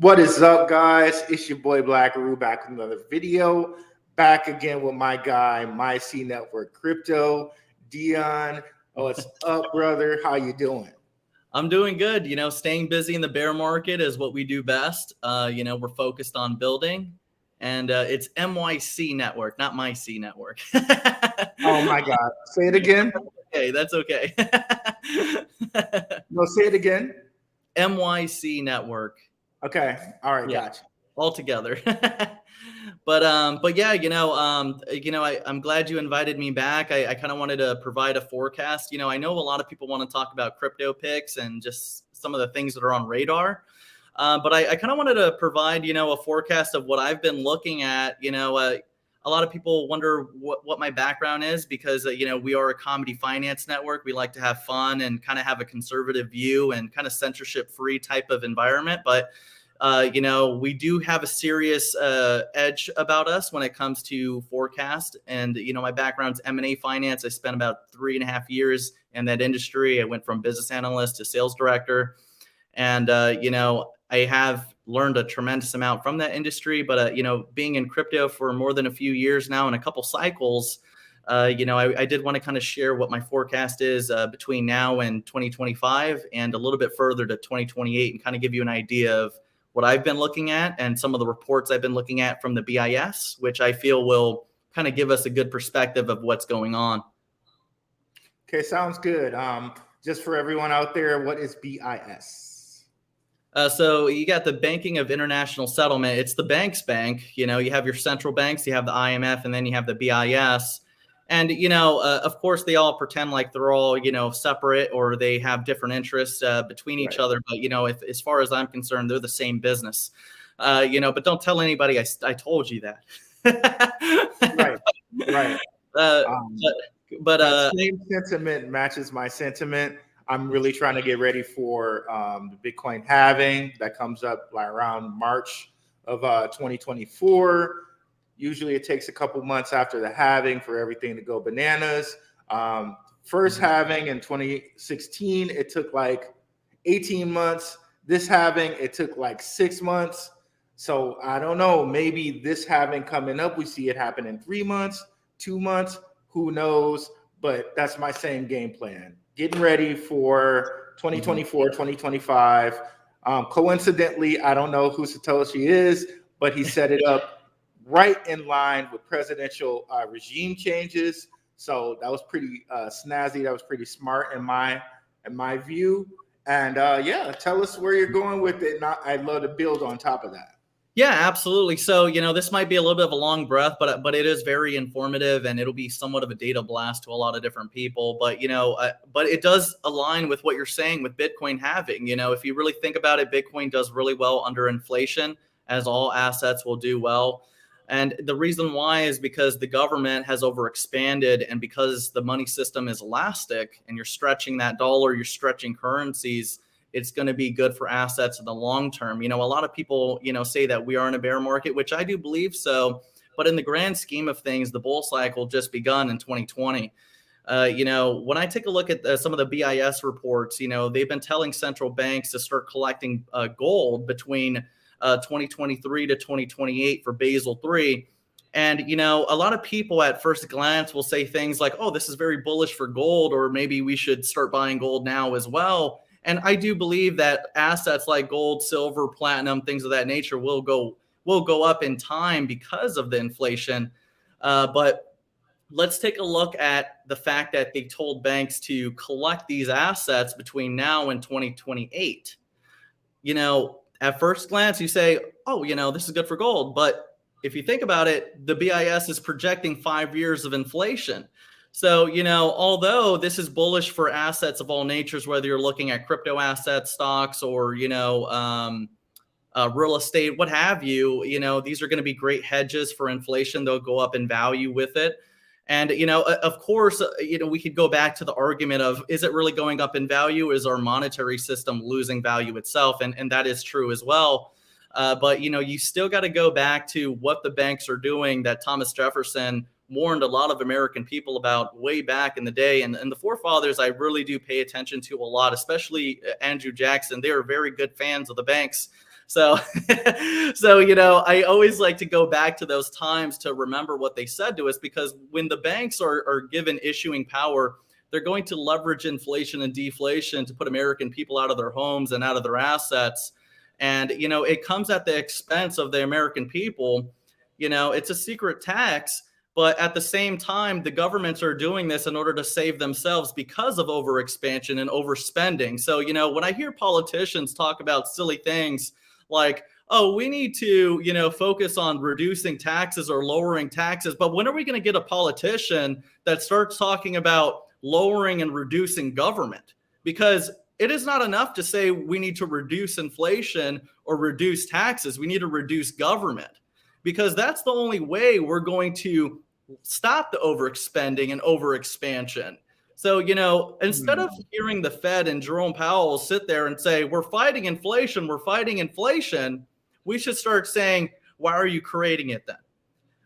What is up, guys? It's your boy Blackaroo back with another video. Back again with my guy, MYCNetwork Crypto. Dion, what's up, brother? How you doing? I'm doing good. Staying busy in the bear market is what we do best. We're focused on building, and it's MYCNetwork, not MyCNetwork. Oh my God! Say it again. Okay, that's okay. No, say it again. MYCNetwork. Okay. All right. Yeah. Gotcha. All together. But yeah, I'm glad you invited me back. I kind of wanted to provide a forecast. I know a lot of people want to talk about crypto picks and just some of the things that are on radar. But I kind of wanted to provide, a forecast of what I've been looking at. A lot of people wonder what my background is because, we are a comedy finance network. We like to have fun and kind of have a conservative view and kind of censorship free type of environment. But we do have a serious edge about us when it comes to forecast. And, my background's M&A finance. I spent about 3.5 years in that industry. I went from business analyst to sales director. And, I have learned a tremendous amount from that industry. But, being in crypto for more than a few years now and a couple cycles, I did want to kind of share what my forecast is between now and 2025 and a little bit further to 2028 and kind of give you an idea of what I've been looking at and some of the reports I've been looking at from the BIS, which I feel will kind of give us a good perspective of what's going on. Okay, sounds good. Just for everyone out there, what is BIS? So you got the Banking of International Settlement. It's the bank's bank. You have your central banks, you have the IMF, and then you have the BIS. And, of course, they all pretend like they're all, separate or they have different interests between each other. But, as far as I'm concerned, they're the same business, but don't tell anybody I told you that. Right. But same sentiment matches my sentiment. I'm really trying to get ready for the Bitcoin halving that comes up around March of 2024. Usually it takes a couple months after the halving for everything to go bananas. First halving in 2016, it took like 18 months. This halving, it took like 6 months. So I don't know, maybe this halving coming up, we see it happen in 3 months, 2 months, who knows? But that's my same game plan. Getting ready for 2024, 2025. Coincidentally, I don't know who Satoshi is, but he set it up right in line with presidential regime changes. So that was pretty snazzy. That was pretty smart in my view. And yeah, tell us where you're going with it. And I'd love to build on top of that. Yeah, absolutely. So, this might be a little bit of a long breath, but it is very informative and it'll be somewhat of a data blast to a lot of different people. But, but it does align with what you're saying with Bitcoin halving. If you really think about it, Bitcoin does really well under inflation, as all assets will do well. And the reason why is because the government has overexpanded and because the money system is elastic and you're stretching that dollar, you're stretching currencies, it's going to be good for assets in the long term. A lot of people, say that we are in a bear market, which I do believe so. But in the grand scheme of things, the bull cycle just begun in 2020. When I take a look at some of the BIS reports, they've been telling central banks to start collecting gold between 2023 to 2028 for Basel III. And, a lot of people at first glance will say things like, oh, this is very bullish for gold, or maybe we should start buying gold now as well. And I do believe that assets like gold, silver, platinum, things of that nature will go up in time because of the inflation. But let's take a look at the fact that they told banks to collect these assets between now and 2028. At first glance, you say, oh, this is good for gold. But if you think about it, the BIS is projecting 5 years of inflation. So, although this is bullish for assets of all natures, whether you're looking at crypto assets, stocks, or, real estate, what have you, these are going to be great hedges for inflation. They'll go up in value with it. And, of course, we could go back to the argument of, is it really going up in value? Is our monetary system losing value itself? And that is true as well. But, you still got to go back to what the banks are doing that Thomas Jefferson warned a lot of American people about way back in the day. And the forefathers, I really do pay attention to a lot, especially Andrew Jackson. They are very good fans of the banks. So, so, you know, I always like to go back to those times to remember what they said to us, because when the banks are given issuing power, they're going to leverage inflation and deflation to put American people out of their homes and out of their assets. And, you know, it comes at the expense of the American people. You know, it's a secret tax, but at the same time, the governments are doing this in order to save themselves because of overexpansion and overspending. So, you know, when I hear politicians talk about silly things like, oh, we need to, you know, focus on reducing taxes or lowering taxes, but when are we going to get a politician that starts talking about lowering and reducing government? Because it is not enough to say we need to reduce inflation or reduce taxes. We need to reduce government, because that's the only way we're going to stop the overexpending and overexpansion. So, you know, instead of hearing the Fed and Jerome Powell sit there and say, we're fighting inflation, we should start saying, why are you creating it then?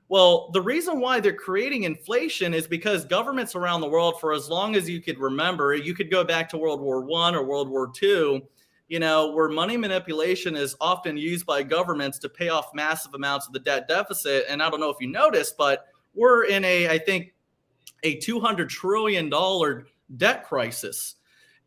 Well, the reason why they're creating inflation is because governments around the world, for as long as you could remember, you could go back to World War I or World War II, you know, where money manipulation is often used by governments to pay off massive amounts of the debt deficit. And I don't know if you noticed, but we're in I think, a $200 trillion debt crisis.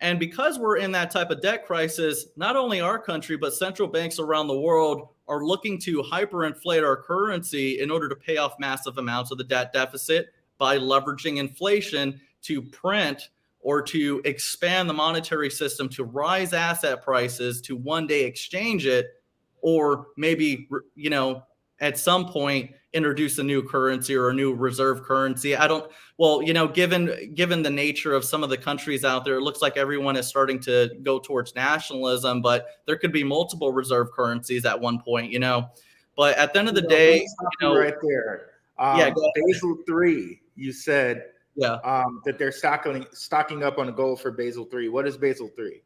And because we're in that type of debt crisis, not only our country, but central banks around the world are looking to hyperinflate our currency in order to pay off massive amounts of the debt deficit by leveraging inflation to print or to expand the monetary system, to rise asset prices, to one day exchange it, or maybe, you know, at some point introduce a new currency or a new reserve currency. Well, you know, given the nature of some of the countries out there, it looks like everyone is starting to go towards nationalism, but there could be multiple reserve currencies at one point, you know. But at the end of the day, you know, right there. Basel III, you said that they're stocking up on gold for Basel III. What is Basel III?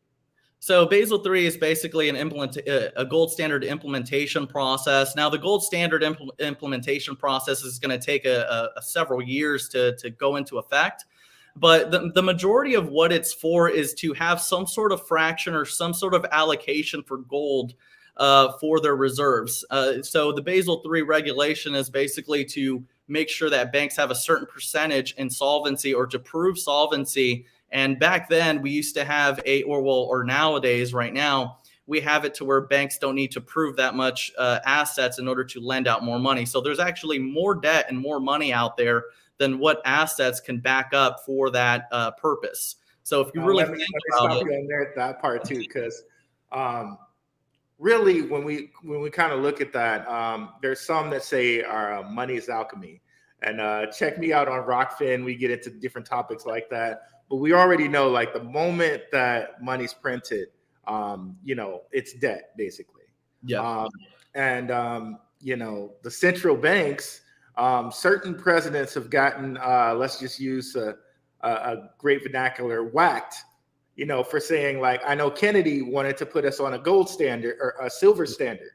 So Basel III is basically a gold standard implementation process. Now, the gold standard implementation process is going to take several years to go into effect. But the majority of what it's for is to have some sort of fraction or some sort of allocation for gold for their reserves. So the Basel III regulation is basically to make sure that banks have a certain percentage in solvency or to prove solvency. And back then we used to have or nowadays, right now, we have it to where banks don't need to prove that much assets in order to lend out more money. So there's actually more debt and more money out there than what assets can back up for that purpose. So if you really think about it, on there, that part too, because really when we kind of look at that, there's some that say our money is alchemy, and check me out on Rockfin. We get into different topics like that. But we already know, like, the moment that money's printed, you know, it's debt, basically. Yeah. You know, the central banks, certain presidents have gotten, let's just use a great vernacular, whacked, you know, for saying, like, I know Kennedy wanted to put us on a gold standard or a silver standard.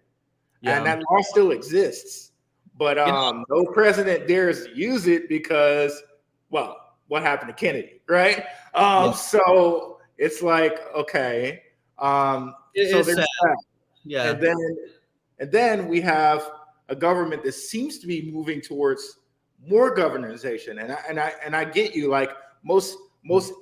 Yeah. And that law still exists. But no president dares use it because, well, what happened to Kennedy, right? So it's like, okay. So there's that. Yeah. And then we have a government that seems to be moving towards more governalization. And I get you, like most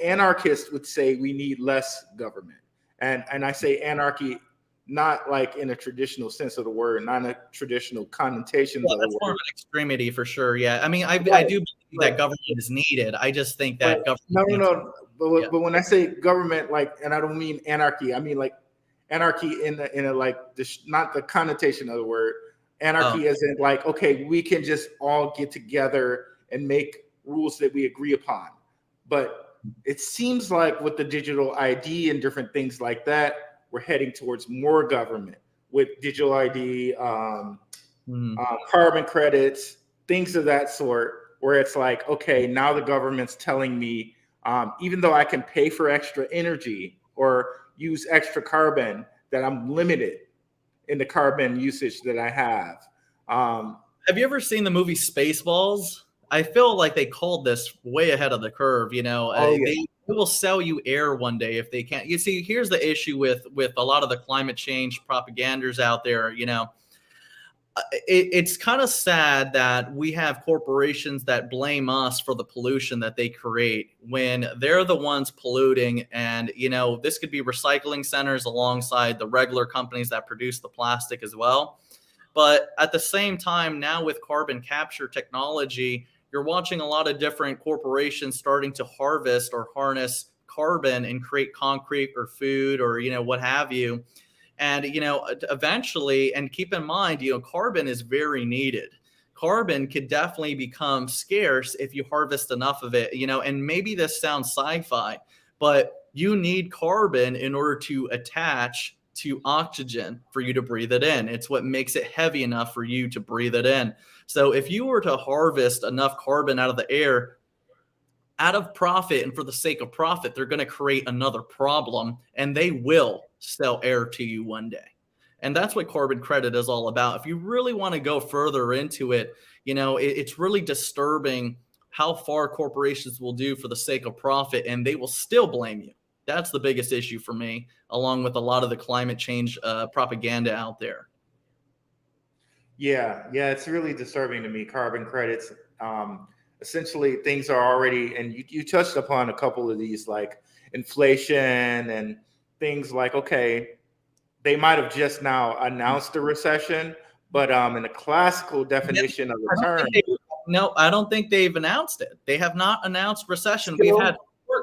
anarchists would say we need less government. And I say anarchy not like in a traditional sense of the word, not in a traditional connotations of the word. More of an extremity for sure. Yeah. I mean, I do believe that government is needed. I just think that government. No. But when I say government, like, and I don't mean anarchy, I mean like anarchy in a like not the connotation of the word. Anarchy as in like, okay, we can just all get together and make rules that we agree upon. But it seems like with the digital ID and different things like that, we're heading towards more government with digital ID, carbon credits, things of that sort, where it's like, okay, now the government's telling me, even though I can pay for extra energy or use extra carbon, that I'm limited in the carbon usage that I have. Have you ever seen the movie Spaceballs? I feel like they called this way ahead of the curve. You know, They will sell you air one day if they can't. You see, here's the issue with a lot of the climate change propagandas out there. It's kind of sad that we have corporations that blame us for the pollution that they create when they're the ones polluting. And, this could be recycling centers alongside the regular companies that produce the plastic as well. But at the same time, now with carbon capture technology, you're watching a lot of different corporations starting to harvest or harness carbon and create concrete or food or, what have you. And, eventually, and keep in mind, carbon is very needed. Carbon could definitely become scarce if you harvest enough of it, and maybe this sounds sci-fi, but you need carbon in order to attach to oxygen for you to breathe it in. It's what makes it heavy enough for you to breathe it in. So if you were to harvest enough carbon out of the air, out of profit and for the sake of profit, they're going to create another problem, and they will sell air to you one day. And that's what carbon credit is all about. If you really want to go further into it, it's really disturbing how far corporations will do for the sake of profit, and they will still blame you. That's the biggest issue for me, along with a lot of the climate change propaganda out there. Yeah, it's really disturbing to me. Carbon credits, essentially, things are already, and you touched upon a couple of these, like inflation and things like, okay, they might have just now announced a recession, but in the classical definition of the term, no, I don't think they've announced it. They have not announced recession.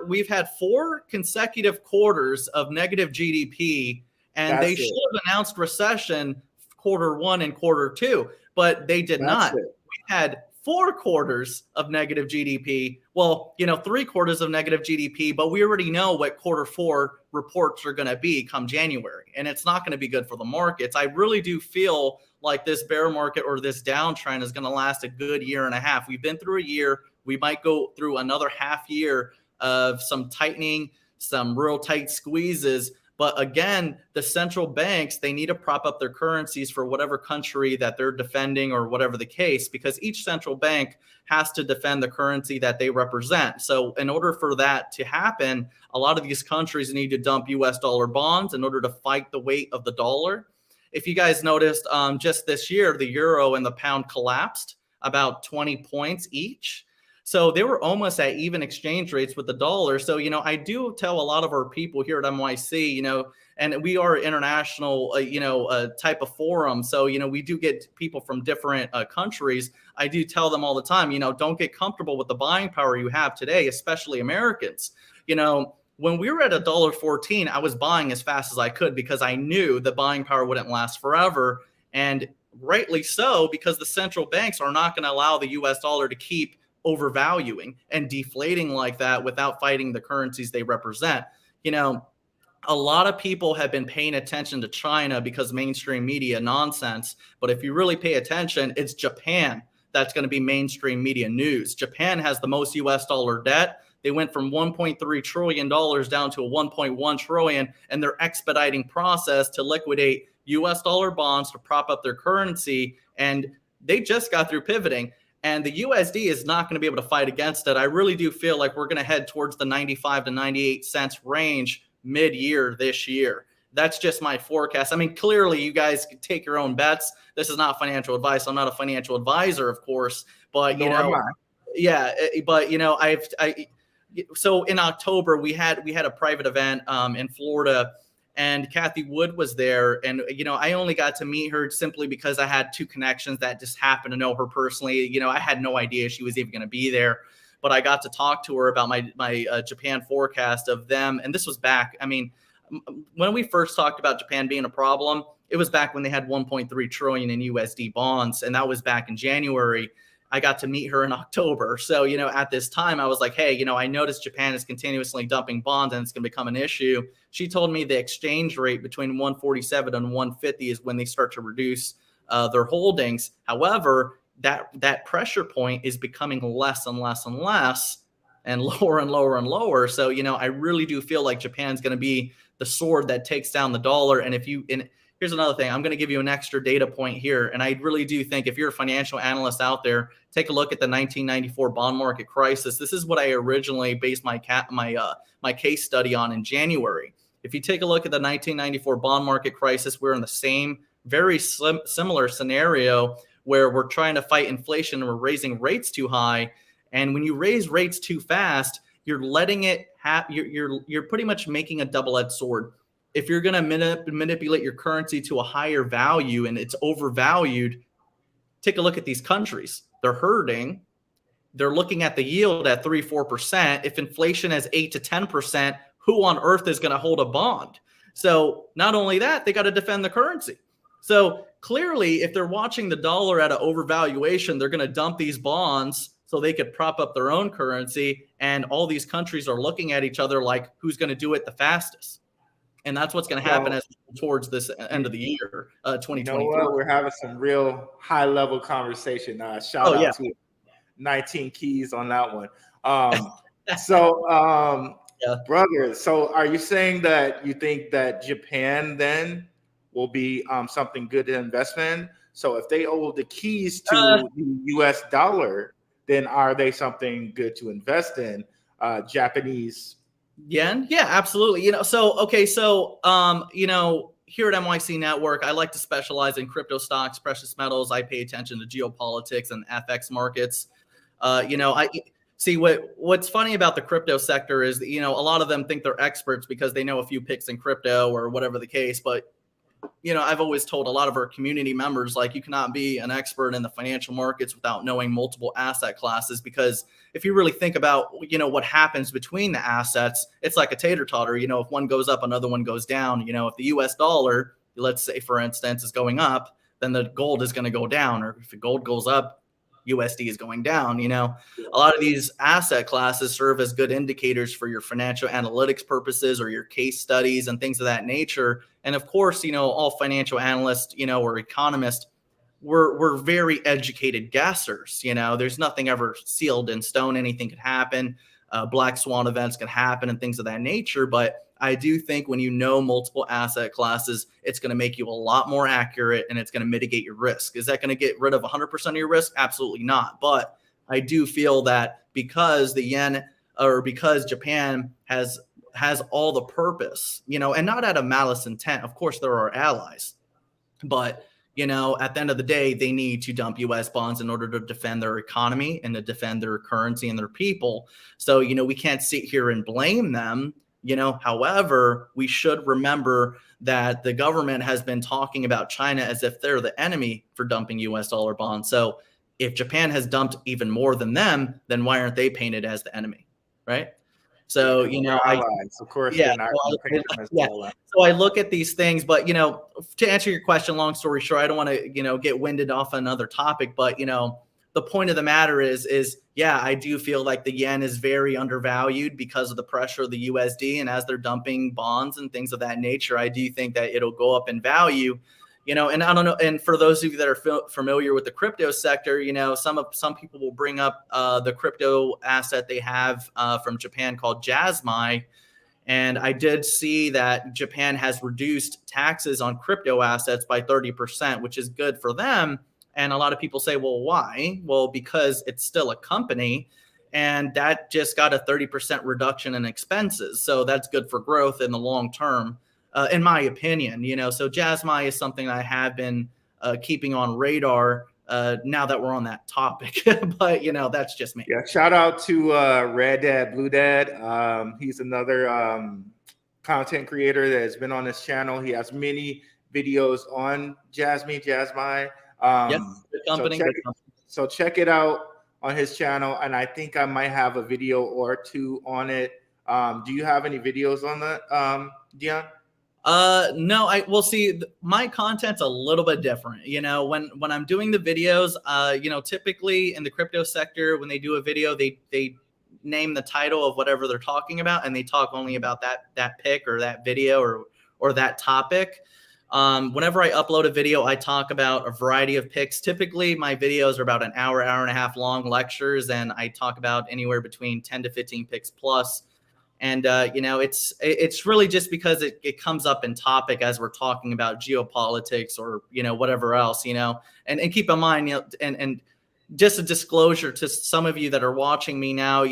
We've had 4 consecutive quarters of negative GDP, and they should have announced recession Q1 and Q2, but they did not. We had 4 quarters of negative GDP. Well, 3 quarters of negative GDP, but we already know what Q4 reports are going to be come January, and it's not going to be good for the markets. I really do feel like this bear market or this downtrend is going to last a good year and a half. We've been through a year. We might go through another half year of some tightening, some real tight squeezes. But again, the central banks, they need to prop up their currencies for whatever country that they're defending or whatever the case, because each central bank has to defend the currency that they represent. So in order for that to happen, a lot of these countries need to dump US dollar bonds in order to fight the weight of the dollar. If you guys noticed, just this year, the euro and the pound collapsed about 20 points each. So they were almost at even exchange rates with the dollar. So, I do tell a lot of our people here at MYC, and we are international, type of forum. So, we do get people from different countries. I do tell them all the time, don't get comfortable with the buying power you have today, especially Americans. When we were at $1.14, I was buying as fast as I could because I knew the buying power wouldn't last forever. And rightly so, because the central banks are not going to allow the US dollar to keep overvaluing and deflating like that without fighting the currencies they represent. A lot of people have been paying attention to China because mainstream media nonsense. But if you really pay attention, it's Japan that's going to be mainstream media news. Japan has the most US dollar debt. They went from $1.3 trillion down to a $1.1 trillion, and they're expediting process to liquidate US dollar bonds to prop up their currency. And they just got through pivoting. And the USD is not going to be able to fight against it. I really do feel like we're going to head towards the 95 to 98 cents range mid-year this year. That's just my forecast. I mean, clearly you guys can take your own bets. This is not financial advice. I'm not a financial advisor, of course, but so in October we had a private event in Florida, and Kathy Wood was there. And, I only got to meet her simply because I had 2 connections that just happened to know her personally. I had no idea she was even going to be there, but I got to talk to her about my Japan forecast of them. And this was back, when we first talked about Japan being a problem, it was back when they had 1.3 trillion in USD bonds. And that was back in January. I got to meet her in October. So, at this time I was like, hey, I noticed Japan is continuously dumping bonds and it's going to become an issue. She told me the exchange rate between 147 and 150 is when they start to reduce their holdings. However, that pressure point is becoming less and less and less and lower and lower and lower. So, I really do feel like Japan's going to be the sword that takes down the dollar. And if here's another thing. I'm going to give you an extra data point here. And I really do think if you're a financial analyst out there, take a look at the 1994 bond market crisis. This is what I originally based my case study on in January. If you take a look at the 1994 bond market crisis, we're in the same very similar scenario where we're trying to fight inflation and we're raising rates too high. And when you raise rates too fast, you're letting it you're pretty much making a double-edged sword. If you're going to manipulate your currency to a higher value and it's overvalued, take a look at these countries. They're hurting. They're looking at the yield at 3-4%. If inflation is 8 to 10%, who on earth is going to hold a bond? So not only that, they got to defend the currency. So clearly, if they're watching the dollar at an overvaluation, they're going to dump these bonds so they could prop up their own currency. And all these countries are looking at each other like, who's going to do it the fastest? And that's what's going to happen as towards this end of the year, 2024. You know what? We're having some real high-level conversation. Shout out to 19 Keys on that one. Brother, so are you saying that you think that Japan then will be something good to invest in? So if they hold the keys to the U.S. dollar, then are they something good to invest in? Japanese yen? Yeah, absolutely. Here at MYCNetwork, I like to specialize in crypto stocks, precious metals. I pay attention to geopolitics and FX markets. I see what's funny about the crypto sector is that, a lot of them think they're experts because they know a few picks in crypto or whatever the case. But I've always told a lot of our community members, like, you cannot be an expert in the financial markets without knowing multiple asset classes, because if you really think about, what happens between the assets, it's like a tater totter. If one goes up, another one goes down. If the US dollar, let's say, for instance, is going up, then the gold is going to go down. Or if the gold goes up, USD is going down. A lot of these asset classes serve as good indicators for your financial analytics purposes or your case studies and things of that nature. And of course, all financial analysts, or economists, we're very educated guessers. There's nothing ever sealed in stone. Anything could happen. Black swan events can happen and things of that nature. But I do think when you know multiple asset classes, it's going to make you a lot more accurate and it's going to mitigate your risk. Is that going to get rid of 100% of your risk? Absolutely not. But I do feel that because the yen, or because Japan has all the purpose, and not out of malice intent. Of course, there are allies, but at the end of the day, they need to dump U.S. bonds in order to defend their economy and to defend their currency and their people. So, we can't sit here and blame them. However, we should remember that the government has been talking about China as if they're the enemy for dumping US dollar bonds. So if Japan has dumped even more than them, then why aren't they painted as the enemy? Right. So, of course, yeah, so I look at these things, but, to answer your question, long story short, I don't want to, get winded off another topic, but, the point of the matter is, I do feel like the yen is very undervalued because of the pressure of the USD. And as they're dumping bonds and things of that nature, I do think that it'll go up in value, and I don't know. And for those of you that are familiar with the crypto sector, some people will bring up the crypto asset they have from Japan called Jasmine. And I did see that Japan has reduced taxes on crypto assets by 30%, which is good for them. And a lot of people say, well, why? Well, because it's still a company and that just got a 30% reduction in expenses. So that's good for growth in the long term, in my opinion. So Jasmine is something I have been keeping on radar now that we're on that topic. But, that's just me. Yeah, shout out to Red Dad, Blue Dad. He's another content creator that has been on this channel. He has many videos on Jasmine. Good company. So check it out on his channel, and I think I might have a video or two on it. Do you have any videos on that, Dion? No, we'll see. My content's a little bit different. When I'm doing the videos, typically in the crypto sector, when they do a video, they name the title of whatever they're talking about, and they talk only about that pick or that video or that topic. Whenever I upload a video, I talk about a variety of picks. Typically, my videos are about an hour and a half long lectures, and I talk about anywhere between 10 to 15 picks plus. And, it's really just because it comes up in topic as we're talking about geopolitics or, whatever else, and keep in mind, and just a disclosure to some of you that are watching me now,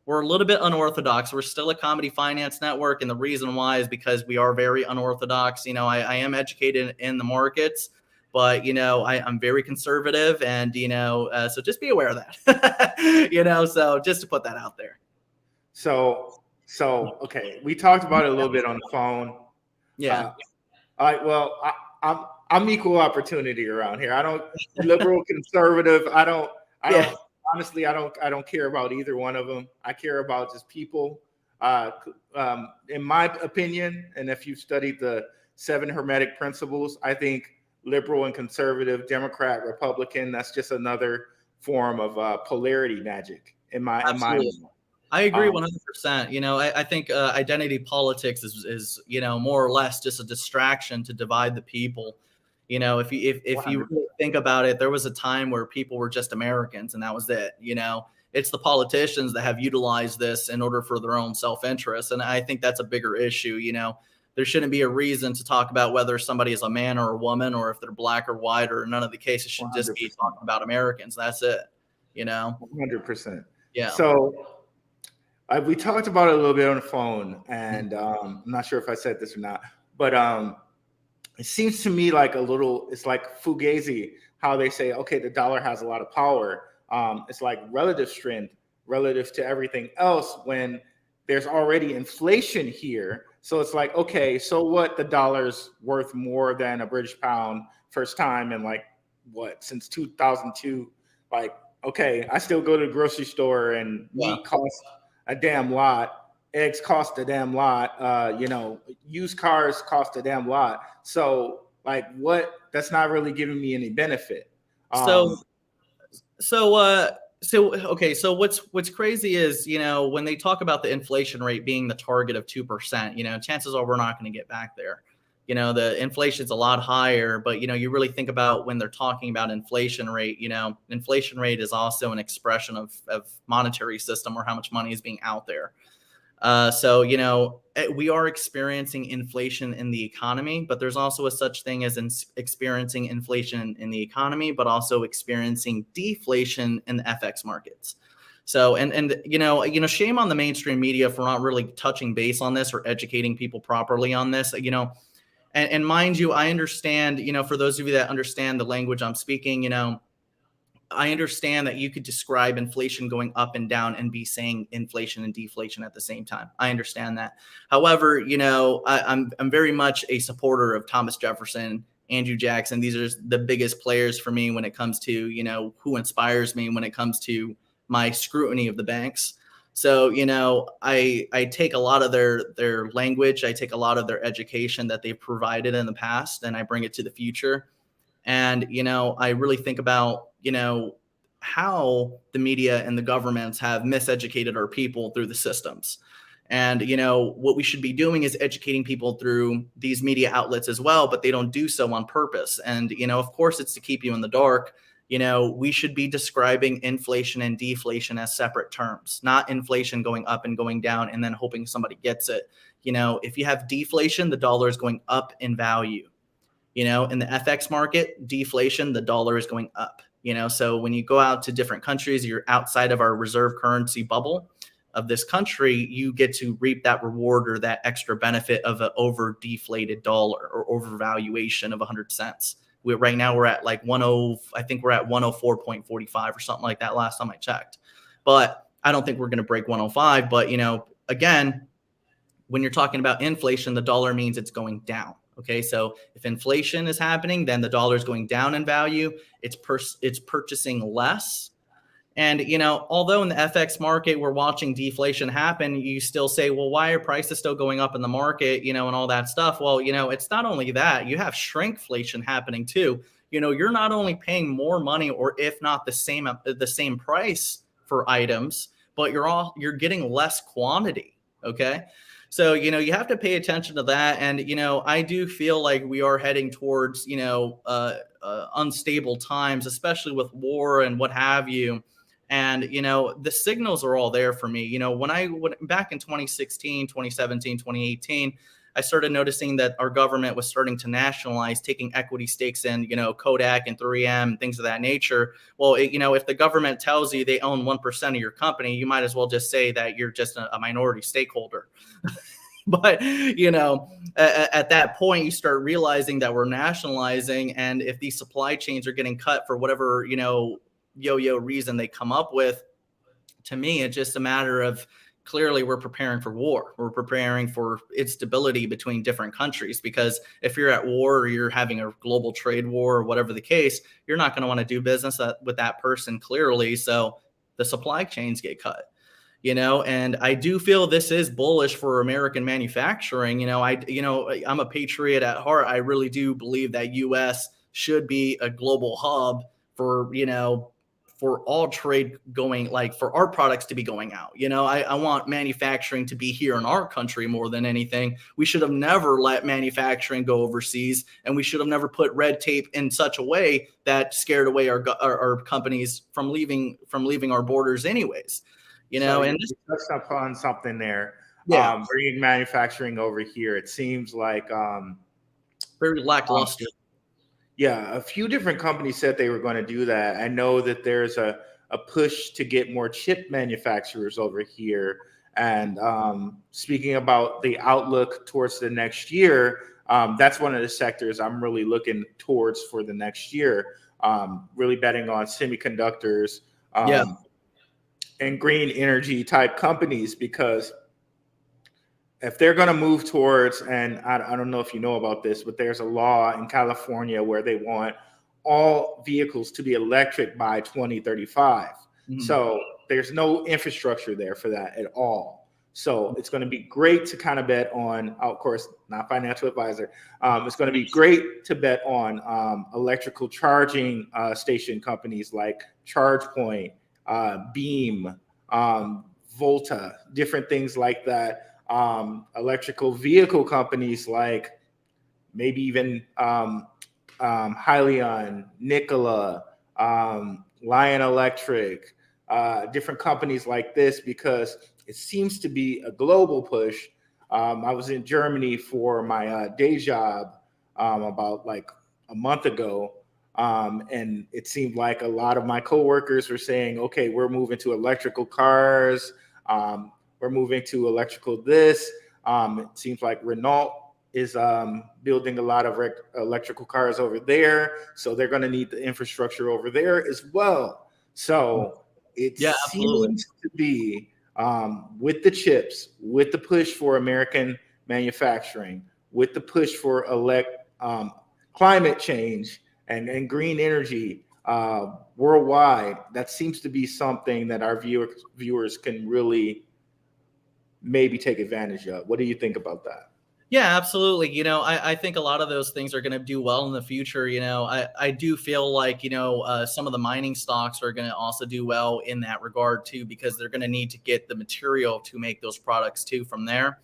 we're a little bit unorthodox. We're still a comedy finance network. And the reason why is because we are very unorthodox. I am educated in the markets, but, I'm very conservative and, so just be aware of that, so just to put that out there. So, okay, we talked about it a little bit on the phone. Yeah. All right. Well, I'm equal opportunity around here. I don't liberal, conservative. I don't honestly. I don't care about either one of them. I care about just people. In my opinion, and if you've studied the 7 Hermetic principles, I think liberal and conservative, Democrat, Republican, that's just another form of polarity magic. In my I agree 100%. I think identity politics is more or less just a distraction to divide the people. If you really think about it, there was a time where people were just Americans and that was it. It's the politicians that have utilized this in order for their own self-interest. And I think that's a bigger issue. There shouldn't be a reason to talk about whether somebody is a man or a woman or if they're black or white or none of the cases. Should just be talking about Americans. That's it. 100%. Yeah. So we talked about it a little bit on the phone, and I'm not sure if I said this or not, but it seems to me like it's like Fugazi, how they say, okay, the dollar has a lot of power. It's like relative strength relative to everything else when there's already inflation here. So it's like, okay, so what? The dollar's worth more than a British pound first time in since 2002. Like, okay, I still go to the grocery store and meat costs a damn lot. Eggs cost a damn lot. Used cars cost a damn lot. So that's not really giving me any benefit. So what's crazy is, when they talk about the inflation rate being the target of 2%, chances are we're not going to get back there. The inflation's a lot higher, but, you really think about when they're talking about inflation rate, inflation rate is also an expression of monetary system or how much money is being out there. We are experiencing inflation in the economy, but there's also a such thing as experiencing inflation in the economy, but also experiencing deflation in the FX markets. So, shame on the mainstream media for not really touching base on this or educating people properly on this, and mind you, I understand, for those of you that understand the language I'm speaking, I understand that you could describe inflation going up and down and be saying inflation and deflation at the same time. I understand that. However, I'm very much a supporter of Thomas Jefferson, Andrew Jackson. These are the biggest players for me when it comes to, who inspires me when it comes to my scrutiny of the banks. So, I take a lot of their language. I take a lot of their education that they've provided in the past and I bring it to the future. And, I really think about, how the media and the governments have miseducated our people through the systems. And, what we should be doing is educating people through these media outlets as well, but they don't do so on purpose. And, of course, it's to keep you in the dark. We should be describing inflation and deflation as separate terms, not inflation going up and going down and then hoping somebody gets it. If you have deflation, the dollar is going up in value. In the FX market, deflation, the dollar is going up. So when you go out to different countries, you're outside of our reserve currency bubble of this country, you get to reap that reward or that extra benefit of an over deflated dollar or overvaluation of 100 cents. Right now we're at like I think we're at 104.45 or something like that last time I checked. But I don't think we're going to break 105. But, again, when you're talking about inflation, the dollar means it's going down. Okay, so if inflation is happening, then the dollar is going down in value. It's purchasing less. And, although in the FX market, we're watching deflation happen, you still say, well, why are prices still going up in the market, and all that stuff? Well, it's not only that, you have shrinkflation happening too. You're not only paying more money or if not the same price for items, but you're getting less quantity. Okay. So, you have to pay attention to that. And, I do feel like we are heading towards, unstable times, especially with war and what have you. And, the signals are all there for me. When I went back in 2016, 2017, 2018, I started noticing that our government was starting to nationalize, taking equity stakes in, Kodak and 3M, things of that nature. Well, if the government tells you they own 1% of your company, you might as well just say that you're just a minority stakeholder. But, at that point, you start realizing that we're nationalizing. And if these supply chains are getting cut for whatever, yo-yo reason they come up with, to me, it's just a matter of clearly we're preparing for war. We're preparing for instability between different countries, because if you're at war or you're having a global trade war or whatever the case, you're not going to want to do business with that person clearly. So the supply chains get cut. And I do feel this is bullish for American manufacturing. I'm a patriot at heart. I really do believe that U.S. should be a global hub for, for all trade going, like for our products to be going out. I want manufacturing to be here in our country more than anything. We should have never let manufacturing go overseas, and we should have never put red tape in such a way that scared away our companies from leaving our borders anyways. And you touched upon something there. Yeah. Bringing manufacturing over here, it seems like very lackluster. Yeah, a few different companies said they were going to do that. I know that there's a push to get more chip manufacturers over here. And speaking about the outlook towards the next year, that's one of the sectors I'm really looking towards for the next year. Really betting on semiconductors. And green energy type companies, because if they're going to move towards, and I don't know if you know about this, but there's a law in California where they want all vehicles to be electric by 2035. Mm-hmm. So there's no infrastructure there for that at all. So it's going to be great to kind of bet on, of course, not financial advisor. It's going to be great to bet on electrical charging station companies like ChargePoint, Beam, Volta, different things like that. Electrical vehicle companies like maybe even Hyliion, Nikola, Lion Electric, different companies like this, because it seems to be a global push. I was in Germany for my day job about like a month ago. And it seemed like a lot of my coworkers were saying, okay, we're moving to electrical cars. We're moving to electrical this. It seems like Renault is building a lot of electrical cars over there. So they're going to need the infrastructure over there as well. So it seems to be with the chips, with the push for American manufacturing, with the push for climate change, and green energy worldwide, that seems to be something that our viewers can really maybe take advantage of. What do you think about that? Yeah, absolutely. I think a lot of those things are going to do well in the future. I do feel like, some of the mining stocks are going to also do well in that regard too, because they're going to need to get the material to make those products too from there.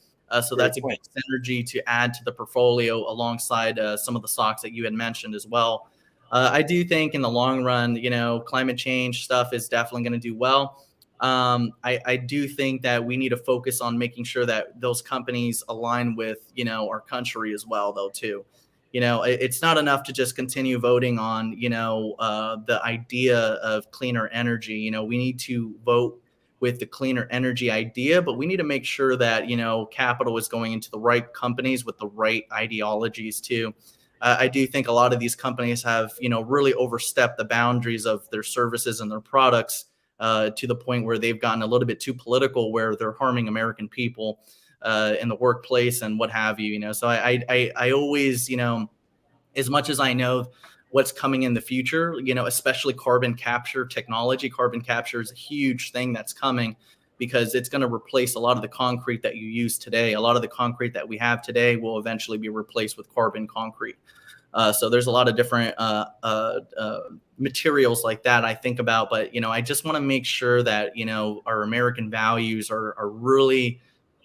So that's a good synergy to add to the portfolio alongside some of the stocks that you had mentioned as well. I do think in the long run, climate change stuff is definitely going to do well. I do think that we need to focus on making sure that those companies align with, our country as well, though, too. It's not enough to just continue voting on, the idea of cleaner energy. We need to vote with the cleaner energy idea, but we need to make sure that, capital is going into the right companies with the right ideologies too. I do think a lot of these companies have, really overstepped the boundaries of their services and their products to the point where they've gotten a little bit too political, where they're harming American people in the workplace and what have you. So I always, as much as I know what's coming in the future, especially carbon capture technology. Carbon capture is a huge thing that's coming, because it's going to replace a lot of the concrete that you use today. A lot of the concrete that we have today will eventually be replaced with carbon concrete. So there's a lot of different materials like that I think about. But, I just want to make sure that, our American values are really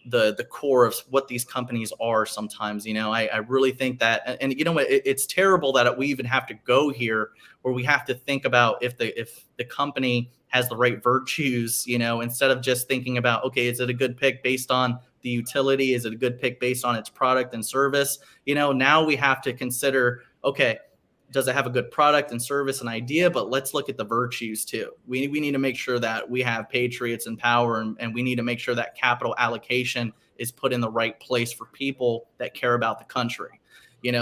the core of what these companies are sometimes. I really think that, and it's terrible that we even have to go here where we have to think about if the company has the right virtues, instead of just thinking about, okay, is it a good pick based on the utility? Is it a good pick based on its product and service? Now we have to consider, okay, does it have a good product and service and idea? But let's look at the virtues too. We need to make sure that we have patriots in power, and we need to make sure that capital allocation is put in the right place for people that care about the country.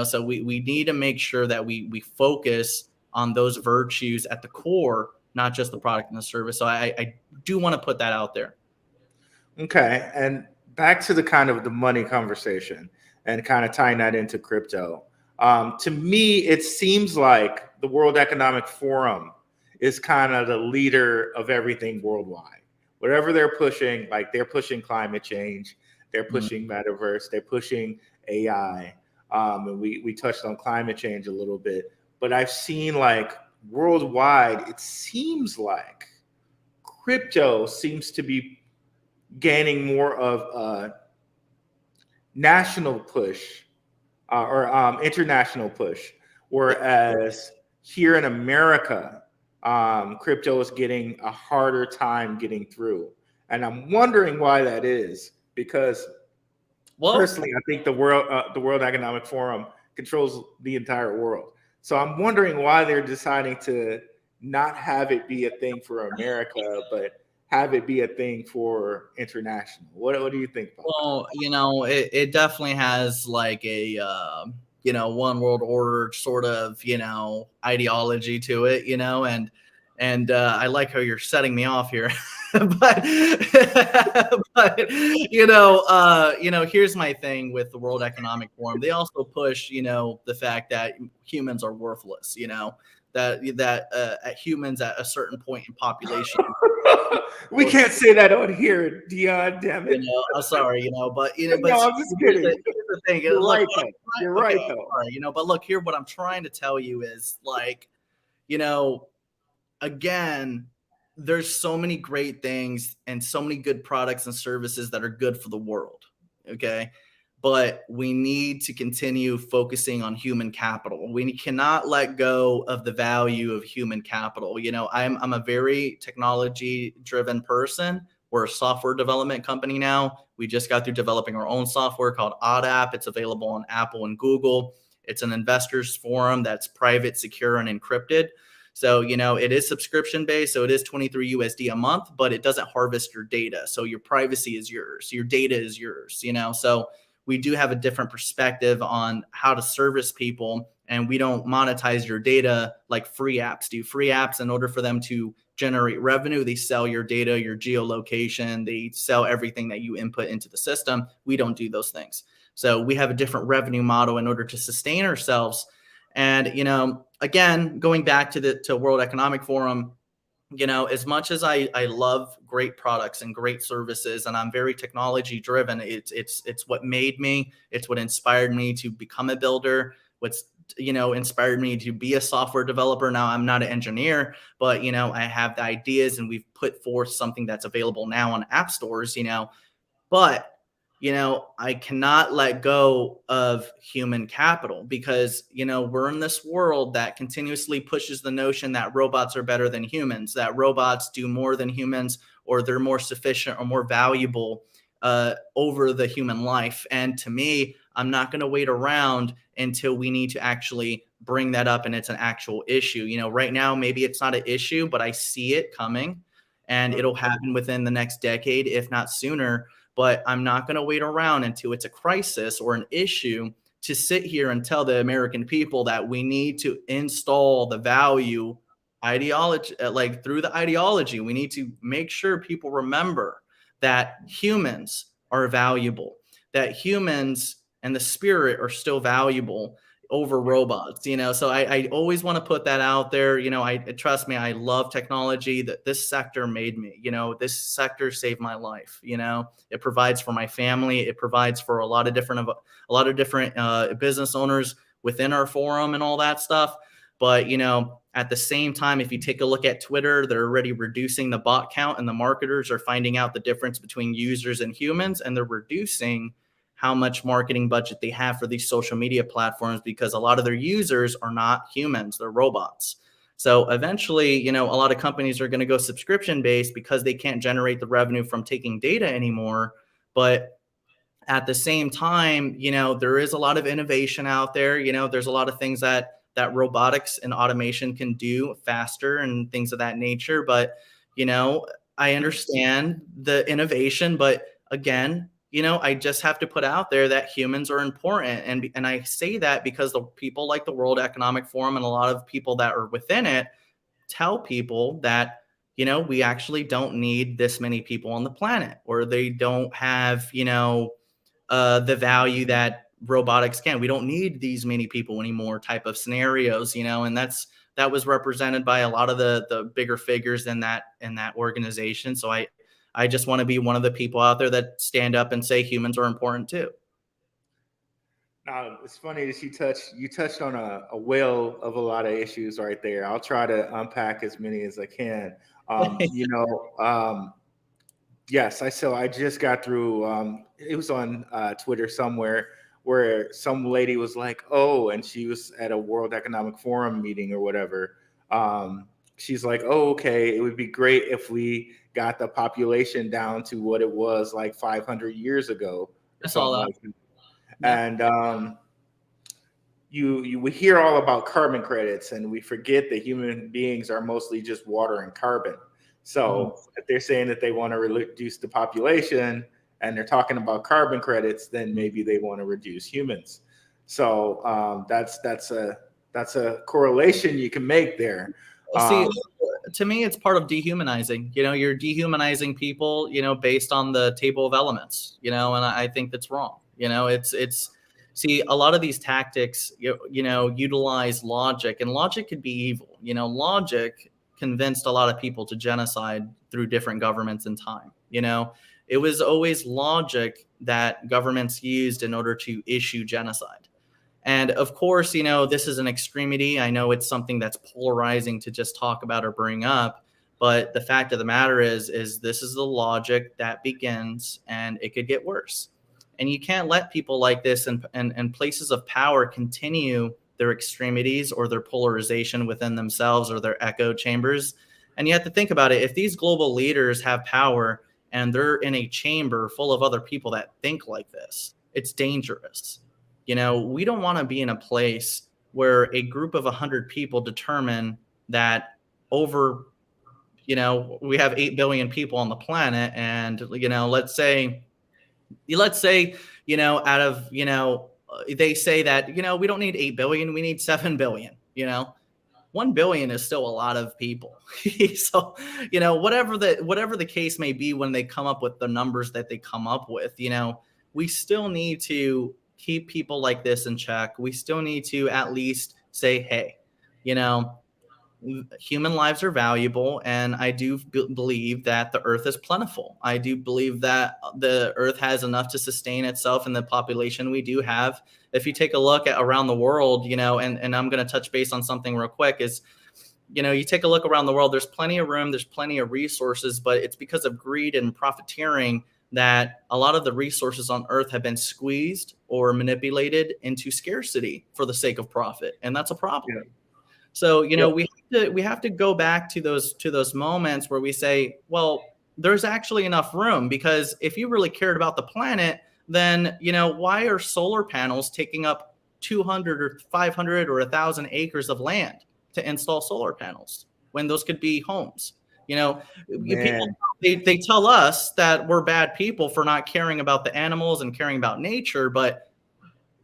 So we need to make sure that we focus on those virtues at the core, not just the product and the service. So I do want to put that out there. Okay. And back to the kind of the money conversation and kind of tying that into crypto. To me, it seems like the World Economic Forum is kind of the leader of everything worldwide. Whatever they're pushing, like they're pushing climate change, they're pushing metaverse, they're pushing AI. And we touched on climate change a little bit, but I've seen like worldwide, it seems like crypto seems to be gaining more of a national push or international push, whereas here in America, crypto is getting a harder time getting through. And I'm wondering why that is, because personally, I think the World Economic Forum controls the entire world. So I'm wondering why they're deciding to not have it be a thing for America, but have it be a thing for international. What do you think about that? It definitely has like a one world order sort of ideology to it, and I like how you're setting me off here. but here's my thing with the World Economic Forum. They also push the fact that humans are worthless, that humans at a certain point in population. We can't say that on here, Dion. Damn it. I'm sorry, but no, I'm just kidding. Here's the thing. You're look, right, though. You're right, though. Right, but look here. What I'm trying to tell you is, like, again, there's so many great things and so many good products and services that are good for the world. Okay. But we need to continue focusing on human capital. We cannot let go of the value of human capital. I'm a very technology-driven person. We're a software development company now. We just got through developing our own software called OddApp. It's available on Apple and Google. It's an investors forum that's private, secure, and encrypted. So, it is subscription-based. So it is $23 USD a month, but it doesn't harvest your data. So your privacy is yours. Your data is yours, So we do have a different perspective on how to service people, and we don't monetize your data like free apps do. Free apps, in order for them to generate revenue, they sell your data, your geolocation, they sell everything that you input into the system. We don't do those things. So we have a different revenue model in order to sustain ourselves. And, again, going back to World Economic Forum, as much as I love great products and great services, and I'm very technology driven, it's what made me, it's what inspired me to become a builder, what's, inspired me to be a software developer. Now I'm not an engineer, but, I have the ideas, and we've put forth something that's available now on app stores, but I cannot let go of human capital because, we're in this world that continuously pushes the notion that robots are better than humans, that robots do more than humans, or they're more sufficient or more valuable over the human life. And to me, I'm not going to wait around until we need to actually bring that up and it's an actual issue. Right now, maybe it's not an issue, but I see it coming, and it'll happen within the next decade, if not sooner. But I'm not going to wait around until it's a crisis or an issue to sit here and tell the American people that we need to install the value ideology, like through the ideology. We need to make sure people remember that humans are valuable, that humans and the spirit are still valuable over robots, so I always want to put that out there. I trust me, I love technology. That this sector made me, this sector saved my life. It provides for my family. It provides for a lot of different business owners within our forum and all that stuff. But, At the same time, if you take a look at Twitter, they're already reducing the bot count, and the marketers are finding out the difference between users and humans, and they're reducing how much marketing budget they have for these social media platforms because a lot of their users are not humans, they're robots. So eventually, you know, a lot of companies are going to go subscription based because they can't generate the revenue from taking data anymore. But at the same time, you know, there is a lot of innovation out there. You know, there's a lot of things that robotics and automation can do faster and things of that nature. But, you know, I understand the innovation, but again, you know, I just have to put out there that humans are important. And I say that because the people like the World Economic Forum and a lot of people that are within it tell people that, you know, we actually don't need this many people on the planet, or they don't have, you know, the value that robotics can. We don't need these many people anymore type of scenarios, you know, and that was represented by a lot of the bigger figures in that organization. So I just want to be one of the people out there that stand up and say humans are important too. Now, it's funny that you touched on a whale of a lot of issues right there. I'll try to unpack as many as I can. You know, yes, I just got through. It was on Twitter somewhere where some lady was like, "Oh," and she was at a World Economic Forum meeting or whatever. She's like, "Oh, okay, it would be great if we got the population down to what it was like 500 years ago or That's all something that. like that." Yeah. And we hear all about carbon credits, and we forget that human beings are mostly just water and carbon. So if they're saying that they want to reduce the population and they're talking about carbon credits, then maybe they want to reduce humans. So that's a correlation you can make there. Well, see, to me, it's part of dehumanizing. You know, you're dehumanizing people, you know, based on the table of elements, you know, and I think that's wrong. You know, see, a lot of these tactics, you know, utilize logic, and logic could be evil. You know, logic convinced a lot of people to genocide through different governments in time. You know, it was always logic that governments used in order to issue genocide. And of course, you know, this is an extremity. I know it's something that's polarizing to just talk about or bring up, but the fact of the matter is this is the logic that begins, and it could get worse. And you can't let people like this and places of power continue their extremities or their polarization within themselves or their echo chambers. And you have to think about it. If these global leaders have power and they're in a chamber full of other people that think like this, it's dangerous. You know, we don't want to be in a place where a group of 100 people determine that over, you know, we have 8 billion people on the planet. And, you know, let's say, you know, out of, you know, they say that, you know, we don't need 8 billion, we need 7 billion, you know. 1 billion is still a lot of people. So, you know, whatever the case may be, when they come up with the numbers that they come up with, you know, we still need to keep people like this in check. We still need to at least say, hey, you know, human lives are valuable, and I do believe that the earth is plentiful. I do believe that the earth has enough to sustain itself and the population we do have. If you take a look at around the world, you know, and I'm going to touch base on something real quick, is, you know, you take a look around the world, there's plenty of room, there's plenty of resources, but it's because of greed and profiteering that a lot of the resources on earth have been squeezed or manipulated into scarcity for the sake of profit. And that's a problem. Yeah. So, you know, we have to go back to those moments where we say, well, there's actually enough room, because if you really cared about the planet, then, you know, why are solar panels taking up 200 or 500 or 1,000 acres of land to install solar panels when those could be homes? You know, people, they tell us that we're bad people for not caring about the animals and caring about nature, but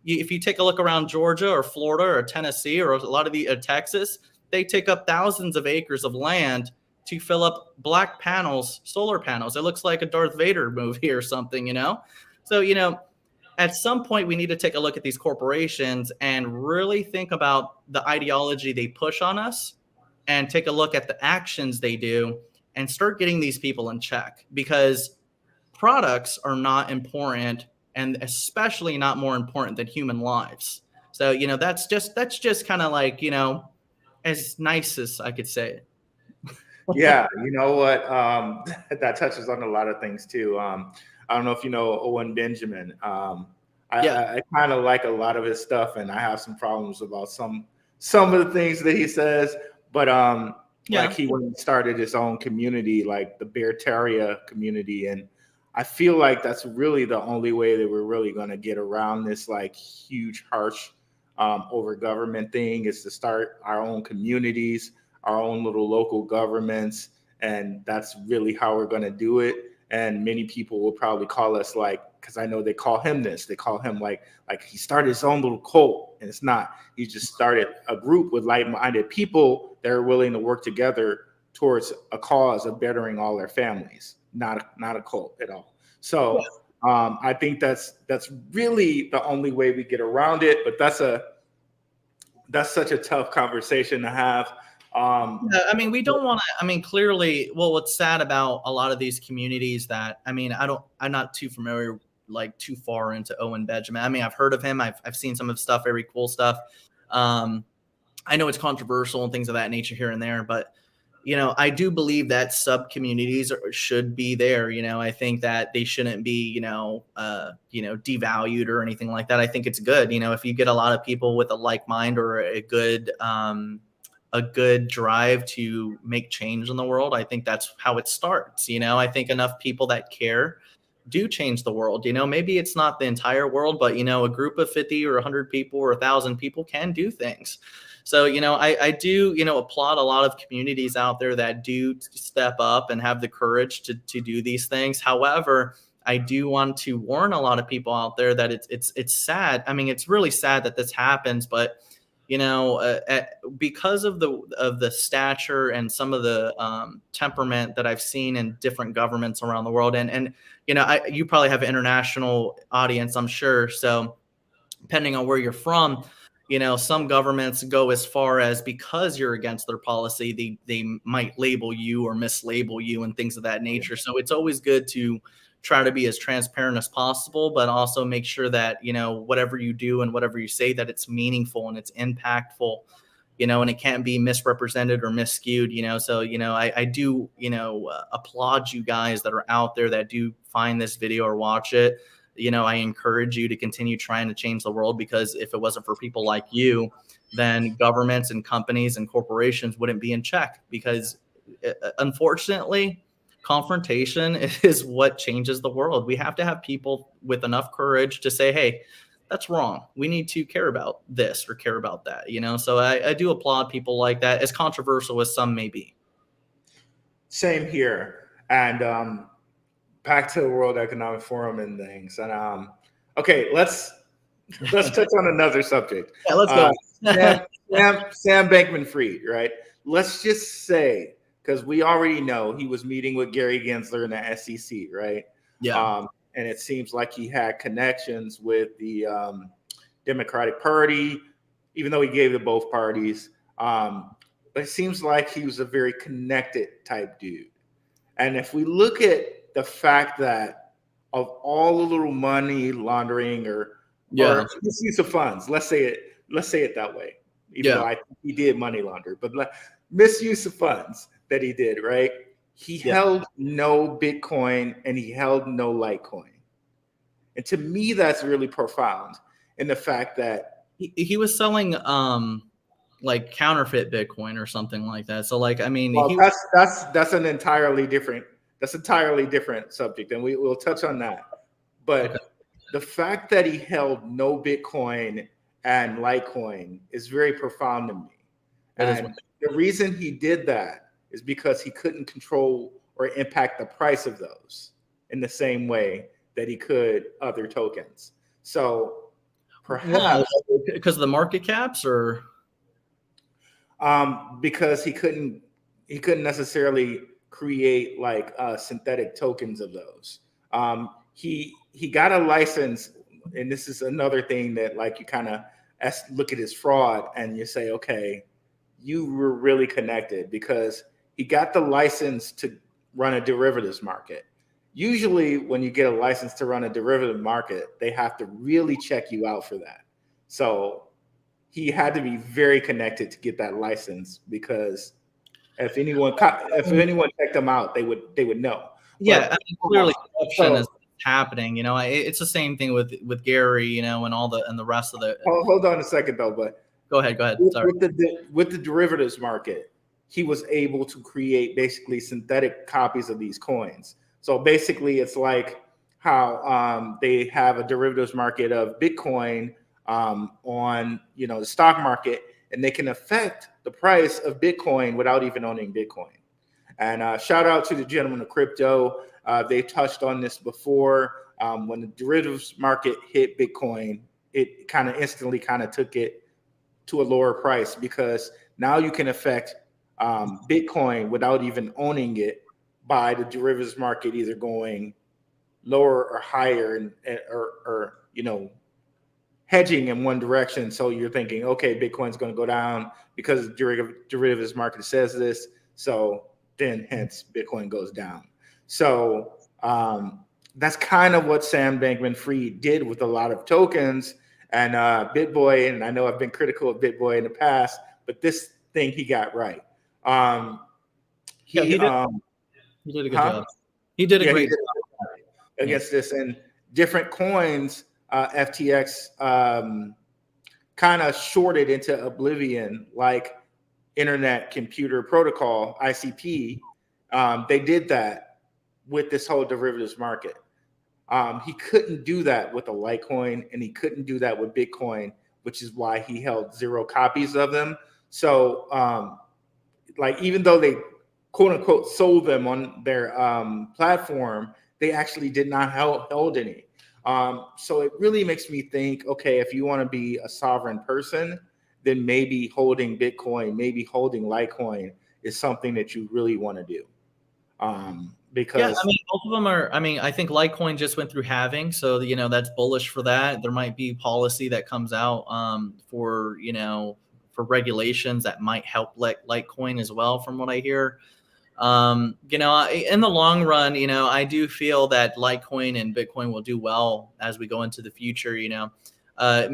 if you take a look around Georgia or Florida or Tennessee or a lot of the Texas, they take up thousands of acres of land to fill up black panels, solar panels. It looks like a Darth Vader movie or something, you know? So, you know, at some point we need to take a look at these corporations and really think about the ideology they push on us, and take a look at the actions they do and start getting these people in check, because products are not important, and especially not more important than human lives. So, you know, that's just kind of like, you know, as nice as I could say it. Yeah, you know what? That touches on a lot of things too. I don't know if you know Owen Benjamin. Yeah. I kind of like a lot of his stuff, and I have some problems about some of the things that he says. But like Yeah. he went and started his own community, like the Beartaria community, and I feel like that's really the only way that we're really going to get around this like huge, harsh over government thing is to start our own communities, our own little local governments, and that's really how we're going to do it. And many people will probably call us like, because I know they call him this, they call him like he started his own little cult, and it's not. He just started a group with like-minded people that are willing to work together towards a cause of bettering all their families, not a cult at all. So I think that's really the only way we get around it. But that's such a tough conversation to have. I mean, we don't want to. I mean, clearly, well, what's sad about a lot of these communities that I mean, I'm not too familiar, like too far into Owen Benjamin. I mean, I've heard of him. I've seen some of his stuff, very cool stuff. I know it's controversial and things of that nature here and there, but I do believe that sub communities should be there. I think that they shouldn't be, devalued or anything like that. I think it's good. If you get a lot of people with a like mind or a good drive to make change in the world, I think that's how it starts. I think enough people that care do change the world. Maybe it's not the entire world, but a group of 50 or 100 people or 1,000 people can do things. So, I do, applaud a lot of communities out there that do step up and have the courage to do these things. However, I do want to warn a lot of people out there that it's sad. I mean, it's really sad that this happens, but because of the stature and some of the temperament that I've seen in different governments around the world, and you probably have an international audience, I'm sure. So depending on where you're from, some governments go as far as, because you're against their policy, they might label you or mislabel you and things of that nature. So it's always good to try to be as transparent as possible, but also make sure that, whatever you do and whatever you say, that it's meaningful and it's impactful, and it can't be misrepresented or misskewed, so, I do, applaud you guys that are out there that do find this video or watch it. I encourage you to continue trying to change the world, because if it wasn't for people like you, then governments and companies and corporations wouldn't be in check, because unfortunately, confrontation is what changes the world. We have to have people with enough courage to say, hey, that's wrong. We need to care about this or care about that, So I do applaud people like that, as controversial as some may be. Same here. And back to the World Economic Forum and things. And okay, let's touch on another subject. Yeah, let's go. Sam Bankman-Fried, right? Let's just say, because we already know he was meeting with Gary Gensler in the SEC, right? Yeah. And it seems like he had connections with the Democratic Party, even though he gave to both parties. But it seems like he was a very connected type dude. And if we look at the fact that of all the little money laundering or misuse of funds, let's say it that way, even though I think he did money launder, but misuse of funds that he did, right? He held no Bitcoin and he held no Litecoin. And to me, that's really profound in the fact that he was selling like counterfeit Bitcoin or something like that. So like, I mean, that's an entirely different subject, and we'll touch on that. But the fact that he held no Bitcoin and Litecoin is very profound to me. And the reason he did that is because he couldn't control or impact the price of those in the same way that he could other tokens. So perhaps because of the market caps, or because he couldn't necessarily create like synthetic tokens of those. He got a license, and this is another thing that like you kind of look at his fraud and you say, okay, you were really connected, because he got the license to run a derivatives market. Usually when you get a license to run a derivative market, they have to really check you out for that. So he had to be very connected to get that license, because if anyone checked him out, they would know. Yeah, But I mean, clearly corruption so is happening. You know, it's the same thing with Gary, you know, and the rest of the. hold on a second though, but Go ahead. Sorry. with the derivatives market, he was able to create basically synthetic copies of these coins. So basically, it's like how they have a derivatives market of Bitcoin on the stock market, and they can affect the price of Bitcoin without even owning Bitcoin. And shout out to the gentleman of crypto. They touched on this before. When the derivatives market hit Bitcoin, it kind of instantly took it to a lower price, because now you can affect Bitcoin without even owning it by the derivatives market either going lower or higher, and or hedging in one direction. So you're thinking, okay, Bitcoin's going to go down because the derivatives market says this. So then hence Bitcoin goes down. So that's kind of what Sam Bankman-Fried did with a lot of tokens. And BitBoy, and I know I've been critical of BitBoy in the past, but this thing he got right. He did a good job. He did a great job against this. And different coins, FTX kind of shorted into oblivion, like Internet Computer Protocol, ICP. They did that with this whole derivatives market. He couldn't do that with a Litecoin, and he couldn't do that with Bitcoin, which is why he held 0 copies of them. So even though they quote unquote sold them on their platform, they actually did not hold any. So it really makes me think, okay, if you want to be a sovereign person, then maybe holding Bitcoin, maybe holding Litecoin is something that you really want to do. Because I mean, both of them are. I mean, I think Litecoin just went through halving, so that's bullish for that. There might be policy that comes out for regulations that might help Litecoin as well, from what I hear. In the long run, I do feel that Litecoin and Bitcoin will do well as we go into the future. I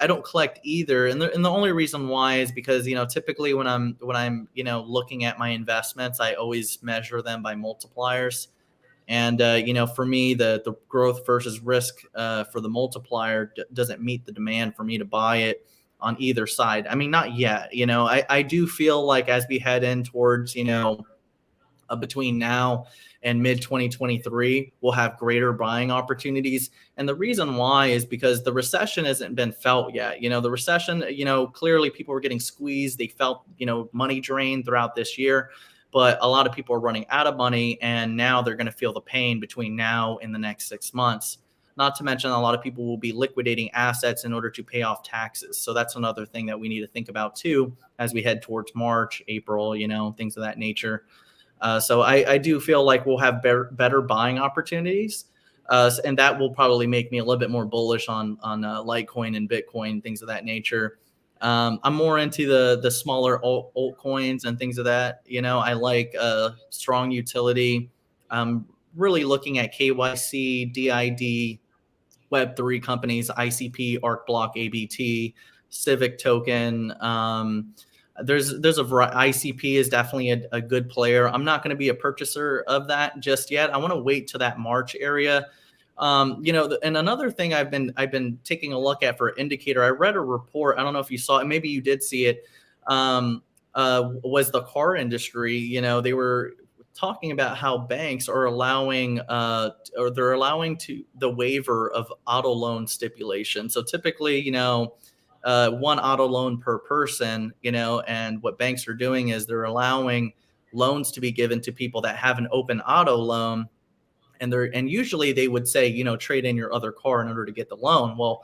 don't collect either, and the only reason why is because typically when I'm looking at my investments, I always measure them by multipliers, and for me the growth versus risk for the multiplier doesn't meet the demand for me to buy it on either side. I mean, not yet. I do feel like as we head in towards between now and mid 2023, we'll have greater buying opportunities. And the reason why is because the recession hasn't been felt yet. The recession, clearly people were getting squeezed. They felt, money drain throughout this year, but a lot of people are running out of money, and now they're going to feel the pain between now and the next 6 months. Not to mention, a lot of people will be liquidating assets in order to pay off taxes. So that's another thing that we need to think about too, as we head towards March, April, things of that nature. So I do feel like we'll have better buying opportunities, and that will probably make me a little bit more bullish on Litecoin and Bitcoin, things of that nature. I'm more into the smaller altcoins and things of that. I like strong utility. I'm really looking at KYC, DID, Web3 companies, ICP, ArcBlock, ABT, Civic Token. There's a variety. ICP is definitely a good player. I'm not going to be a purchaser of that just yet. I want to wait to that March area. And another thing I've been taking a look at for indicator. I read a report. I don't know if you saw it. Maybe you did see it. Was the car industry? They were talking about how banks are allowing the waiver of auto loan stipulation. So typically, one auto loan per person, and what banks are doing is they're allowing loans to be given to people that have an open auto loan, and usually they would say, trade in your other car in order to get the loan. Well,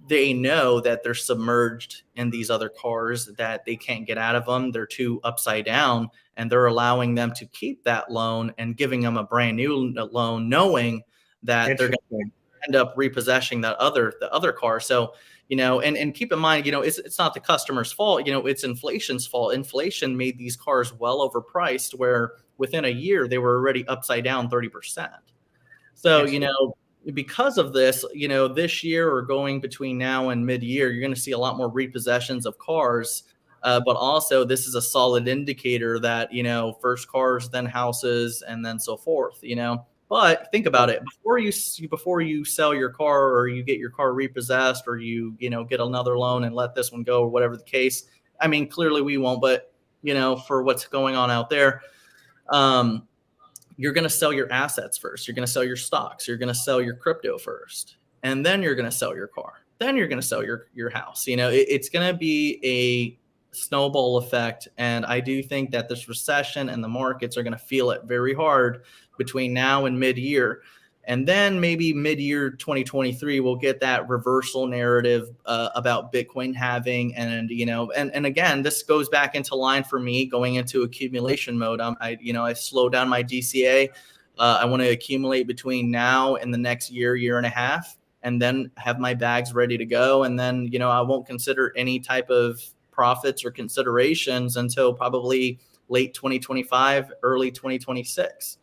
they know that they're submerged in these other cars, that they can't get out of them. They're too upside down, and they're allowing them to keep that loan and giving them a brand new loan, knowing that they're going to end up repossessing the other car. So, and keep in mind, it's not the customer's fault. It's inflation's fault. Inflation made these cars well overpriced, where within a year they were already upside down 30%. So, because of this, this year or going between now and mid-year, you're going to see a lot more repossessions of cars. But also, this is a solid indicator that, first cars, then houses, and then so forth, But think about it, before you sell your car, or you get your car repossessed, or you get another loan and let this one go, or whatever the case. I mean, clearly we won't, but for what's going on out there, you're going to sell your assets first. You're going to sell your stocks. You're going to sell your crypto first, and then you're going to sell your car. Then you're going to sell your house. It's going to be a snowball effect. And I do think that this recession and the markets are going to feel it very hard between now and mid-year. And then maybe mid-year 2023, we'll get that reversal narrative about Bitcoin halving. And, and again, this goes back into line for me going into accumulation mode. I slow down my DCA. I want to accumulate between now and the next year and a half, and then have my bags ready to go. And then, I won't consider any type of profits or considerations until probably late 2025, early 2026.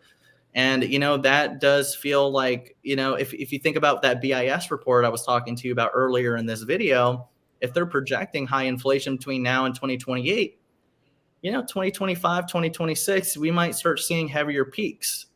And, that does feel like, if you think about that BIS report I was talking to you about earlier in this video, if they're projecting high inflation between now and 2028, 2025, 2026, we might start seeing heavier peaks,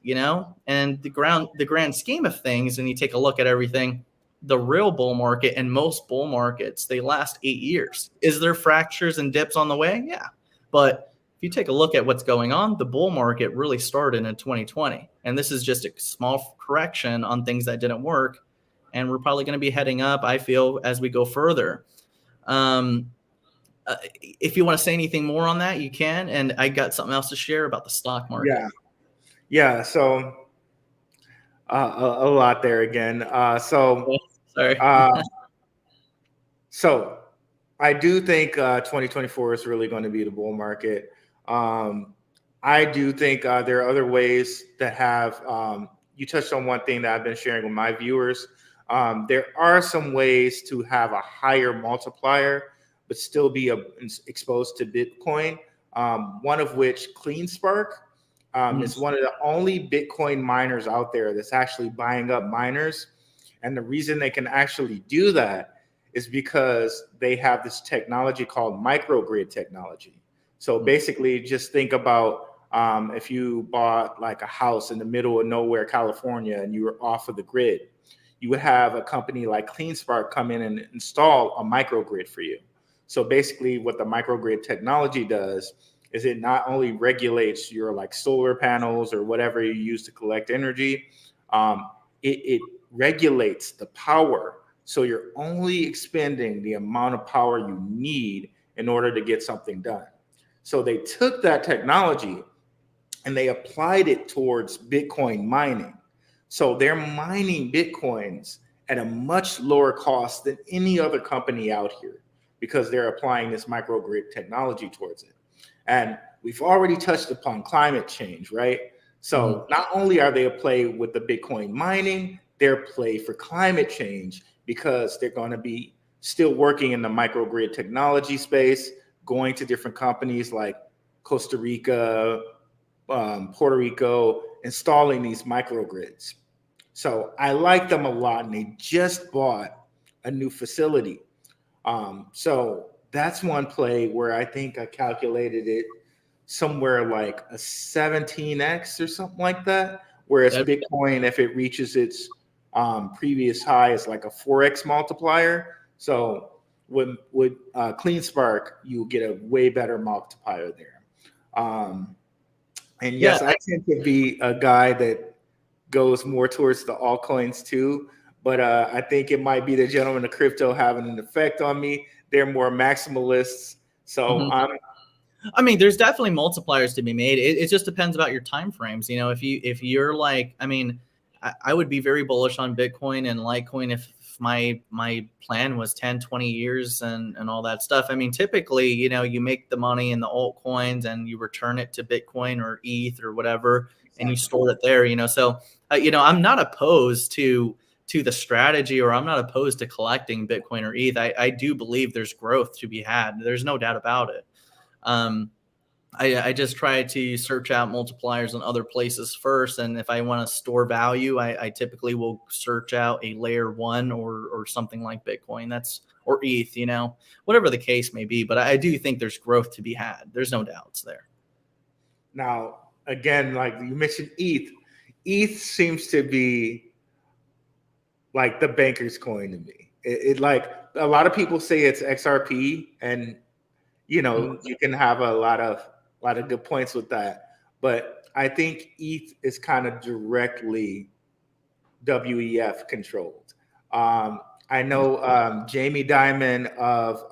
and the grand scheme of things, and you take a look at everything, the real bull market and most bull markets, they last 8 years. Is there fractures and dips on the way? Yeah. But if you take a look at what's going on, the bull market really started in 2020. And this is just a small correction on things that didn't work. And we're probably going to be heading up, I feel, as we go further. If you want to say anything more on that, you can. And I got something else to share about the stock market. Yeah. So a lot there again. Sorry. So I do think 2024 is really going to be the bull market. I do think there are other ways that have, you touched on one thing that I've been sharing with my viewers. There are some ways to have a higher multiplier, but still be exposed to Bitcoin. One of which, CleanSpark, is one of the only Bitcoin miners out there that's actually buying up miners. And the reason they can actually do that is because they have this technology called microgrid technology. So basically, just think about if you bought like a house in the middle of nowhere, California, and you were off of the grid, you would have a company like CleanSpark come in and install a microgrid for you. So basically, what the microgrid technology does is it not only regulates your like solar panels or whatever you use to collect energy, it regulates the power. So you're only expending the amount of power you need in order to get something done. So they took that technology and they applied it towards Bitcoin mining. So they're mining Bitcoins at a much lower cost than any other company out here because they're applying this microgrid technology towards it. And we've already touched upon climate change, right? So not only are they a play with the Bitcoin mining, they're a play for climate change because they're going to be still working in the microgrid technology space, going to different companies like Costa Rica, Puerto Rico, installing these microgrids. So I like them a lot, and they just bought a new facility. So that's one play where I think I calculated it somewhere like a 17x or something like that. Whereas Bitcoin, if it reaches its previous high, is like a 4x multiplier. So with CleanSpark, you get a way better multiplier there. And yes, I tend to be a guy that goes more towards the altcoins too. But I think it might be the gentleman of crypto having an effect on me. They're more maximalists. So I mean, there's definitely multipliers to be made. It just depends about your time frames. If you're like, I mean, I would be very bullish on Bitcoin and Litecoin if my plan was 10, 20 years and all that stuff. I mean, typically, you make the money in the altcoins and you return it to Bitcoin or ETH or whatever, and you store it there, So, I'm not opposed to the strategy, or I'm not opposed to collecting Bitcoin or ETH. I do believe there's growth to be had. There's no doubt about it. I just try to search out multipliers in other places first. And if I want to store value, I typically will search out a layer one or something like Bitcoin. Or ETH, whatever the case may be. But I do think there's growth to be had. There's no doubts there. Now, again, like you mentioned ETH. ETH seems to be like the banker's coin to me. It like a lot of people say it's XRP, and you can have a lot of good points with that. But I think ETH is kind of directly WEF controlled. I know Jamie Dimon of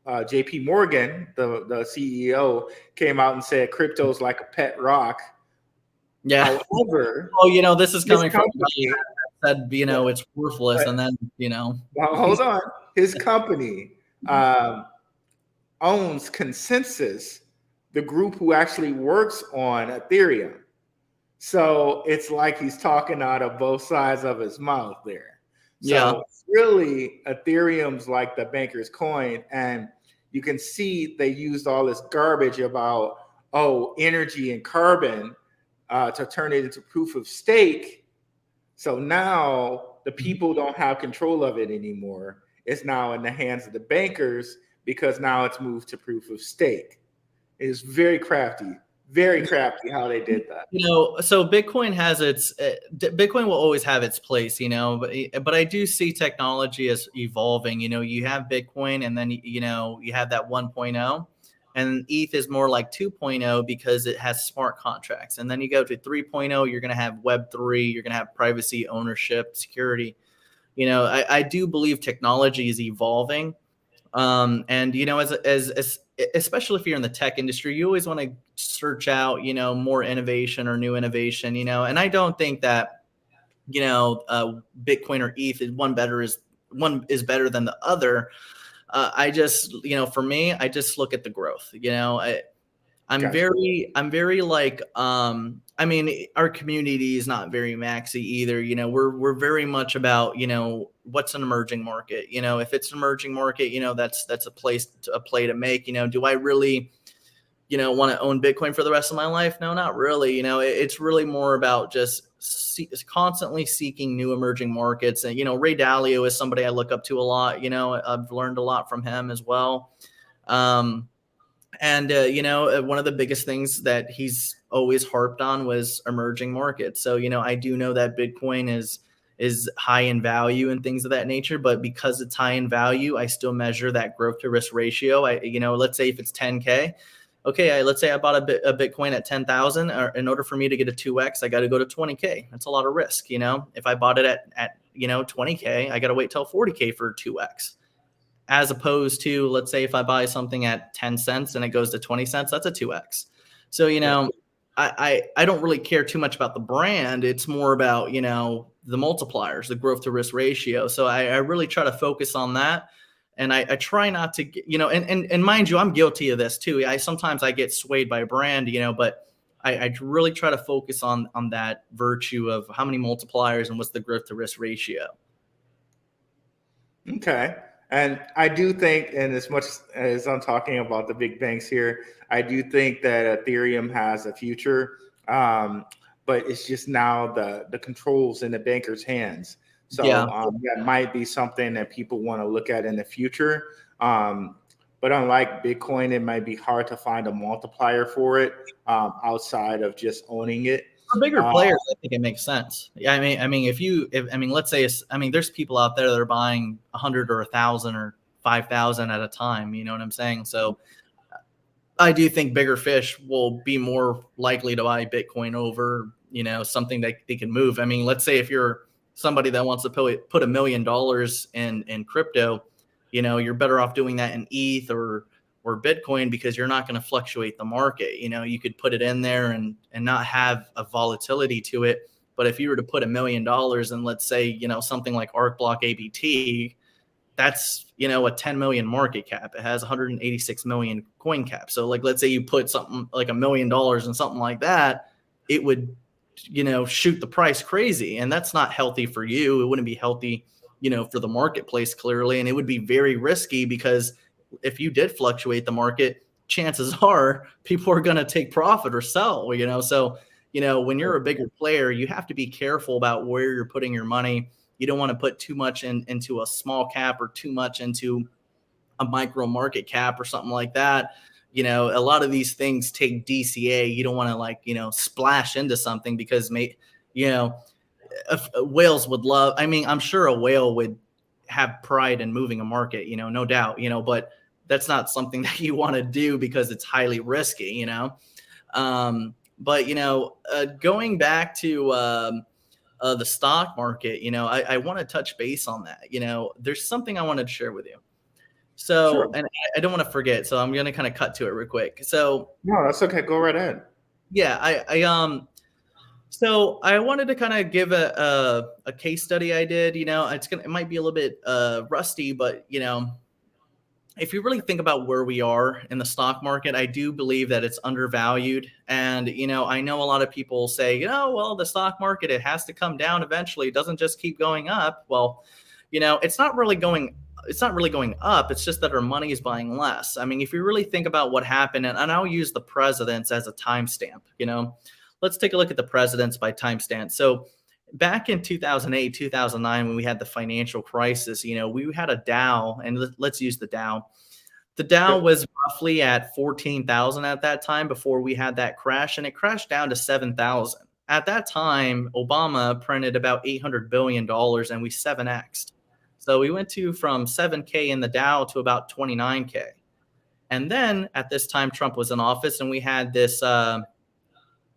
JP Morgan, the CEO, came out and said crypto's like a pet rock. Yeah. However, this is coming from said, it's worthless, and then, Well, hold on. His company owns Consensus, the group who actually works on Ethereum. So it's like he's talking out of both sides of his mouth there. So really, Ethereum's like the banker's coin, and you can see they used all this garbage about energy and carbon to turn it into proof of stake. So now the people don't have control of it anymore. It's now in the hands of the bankers because now it's moved to proof of stake. It is very crafty how they did that. So Bitcoin Bitcoin will always have its place, but I do see technology as evolving. You have Bitcoin, and then, you have that 1.0. And ETH is more like 2.0 because it has smart contracts. And then you go to 3.0, you're going to have Web3, you're going to have privacy, ownership, security. I do believe technology is evolving. And, as especially if you're in the tech industry, you always want to search out, more innovation or new innovation, and I don't think that, Bitcoin or ETH one is better than the other. I just, for me, I just look at the growth. I'm Gotcha. very like, our community is not very maxi either. We're very much about, what's an emerging market. If it's an emerging market, that's a play to make. Do I really, want to own Bitcoin for the rest of my life? No, not really. It's really more about just constantly seeking new emerging markets. And, Ray Dalio is somebody I look up to a lot. I've learned a lot from him as well. And one of the biggest things that he's always harped on was emerging markets. So, I do know that Bitcoin is high in value and things of that nature, but because it's high in value, I still measure that growth to risk ratio. Let's say if it's 10K, okay, let's say I bought a Bitcoin at 10,000. In order for me to get a 2X, I got to go to 20K. That's a lot of risk. If I bought it at 20K, I got to wait till 40K for 2X. As opposed to, let's say if I buy something at 10 cents and it goes to 20 cents, that's a 2X. So, I don't really care too much about the brand. It's more about, the multipliers, the growth to risk ratio. So I really try to focus on that. And I try not to, and mind you, I'm guilty of this too. Sometimes I get swayed by a brand, but I really try to focus on that virtue of how many multipliers and what's the growth to risk ratio. Okay. And I do think, and as much as I'm talking about the big banks here, I do think that Ethereum has a future, but it's just now the controls in the bankers' hands. So that might be something that people want to look at in the future. But unlike Bitcoin, it might be hard to find a multiplier for it outside of just owning it. For bigger players, I think it makes sense. Yeah, let's say there's people out there that are buying 100 or 1,000 or 5,000 at a time. You know what I'm saying? So I do think bigger fish will be more likely to buy Bitcoin over, something that they can move. Let's say if you're somebody that wants to put $1 million in crypto, you're better off doing that in ETH or Bitcoin because you're not going to fluctuate the market. You could put it in there and not have a volatility to it. But if you were to put $1 million in, let's say, something like ArcBlock ABT, that's, a 10 million market cap. It has 186 million coin cap. So let's say you put something like $1 million in something like that, it would, shoot the price crazy. And that's not healthy for you. It wouldn't be healthy, for the marketplace clearly. And it would be very risky because if you did fluctuate the market, chances are people are going to take profit or sell, So, when you're a bigger player, you have to be careful about where you're putting your money. You don't want to put too much into a small cap or too much into a micro market cap or something like that. A lot of these things take DCA. You don't want to splash into something because whales would love, I'm sure a whale would have pride in moving a market, no doubt, but that's not something that you want to do because it's highly risky, but going back to the stock market, I want to touch base on that. There's something I wanted to share with you. So, Sure. and I don't want to forget, so I'm going to kind of cut to it real quick. So, No, that's okay. Go right ahead. Yeah, so I wanted to kind of give a case study I did. It might be a little bit rusty, but if you really think about where we are in the stock market, I do believe that it's undervalued. And I know a lot of people say, well, the stock market, it has to come down eventually. It doesn't just keep going up. Well, it's not really going up. It's just that our money is buying less. If you really think about what happened, and I'll use the presidents as a timestamp, let's take a look at the presidents by timestamp. So back in 2008, 2009, when we had the financial crisis, we had a Dow, and let's use the Dow. The Dow was roughly at 14,000 at that time before we had that crash, and it crashed down to 7,000. At that time, Obama printed about $800 billion, and we 7x'd. So we went from 7K in the Dow to about 29K. And then at this time, Trump was in office, and we had this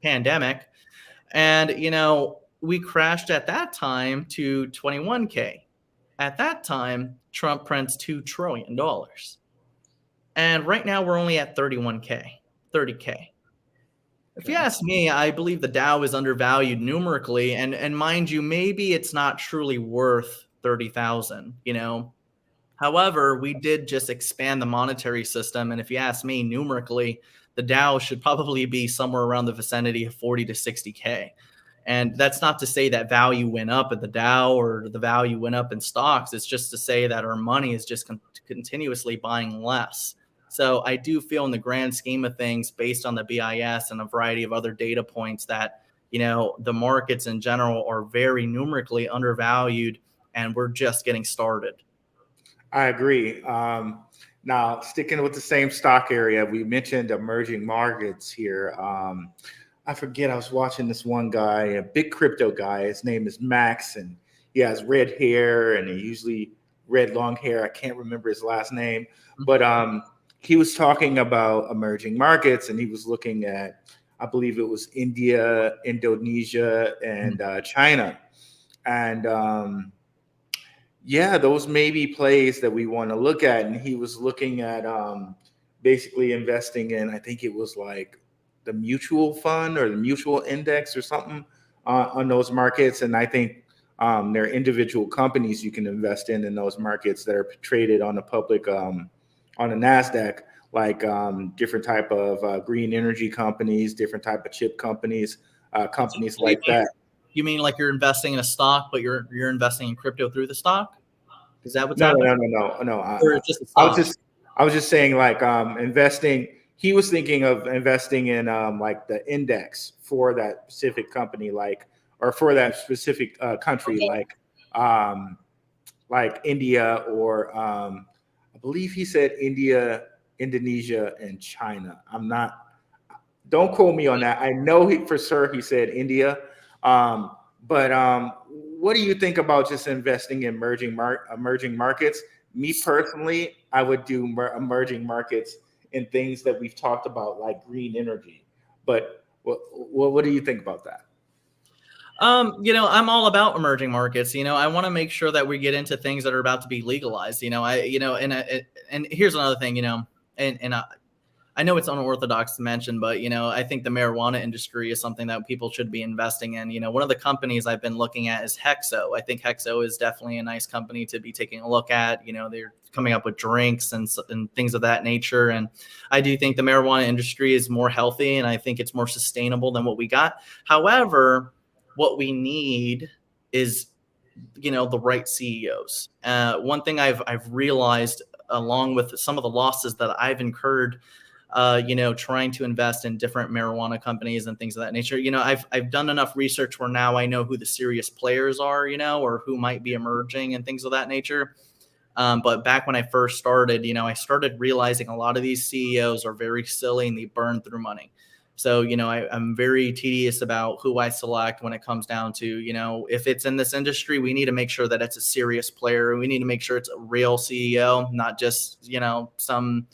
pandemic, and we crashed at that time to 21K. At that time, Trump prints $2 trillion. And right now we're only at 30K. If you ask me, I believe the Dow is undervalued numerically, and mind you, maybe it's not truly worth 30,000, However, we did just expand the monetary system, and if you ask me, numerically, the Dow should probably be somewhere around the vicinity of 40 to 60K. And that's not to say that value went up at the Dow or the value went up in stocks. It's just to say that our money is just continuously buying less. So I do feel in the grand scheme of things, based on the BIS and a variety of other data points, that, the markets in general are very numerically undervalued, and we're just getting started. I agree. Now, sticking with the same stock area, we mentioned emerging markets here. I forget, I was watching this one guy, a big crypto guy. His name is Max, and he has red hair, and he usually red long hair. I can't remember his last name, but he was talking about emerging markets, and he was looking at, I believe it was India, Indonesia, and China. And yeah, those may be plays that we want to look at. And he was looking at basically investing in, I think it was like the mutual fund or the mutual index or something on those markets. And I think there are individual companies you can invest in those markets that are traded on the public, on the NASDAQ, like different type of green energy companies, different type of chip companies, companies like that. You mean like you're investing in a stock, but you're investing in crypto through the stock? Is that what's happening? No. I was just saying, like, investing. He was thinking of investing in like the index for that specific company, or for that specific country, like India, or I believe he said India, Indonesia, and China. Don't quote me on that. I know for sure he said India. But what do you think about just investing in emerging markets? Me personally, I would do emerging markets in things that we've talked about, like green energy. But what do you think about that? I'm all about emerging markets. I want to make sure that we get into things that are about to be legalized. And here's another thing. I know it's unorthodox to mention, but, I think the marijuana industry is something that people should be investing in. One of the companies I've been looking at is Hexo. I think Hexo is definitely a nice company to be taking a look at. They're coming up with drinks and things of that nature. And I do think the marijuana industry is more healthy, and I think it's more sustainable than what we got. However, what we need is, the right CEOs. One thing I've realized, along with some of the losses that I've incurred trying to invest in different marijuana companies and things of that nature. I've done enough research where now I know who the serious players are, or who might be emerging and things of that nature. But back when I first started, I started realizing a lot of these CEOs are very silly and they burn through money. So, I'm very tedious about who I select when it comes down to, if it's in this industry, we need to make sure that it's a serious player. We need to make sure it's a real CEO, not just, some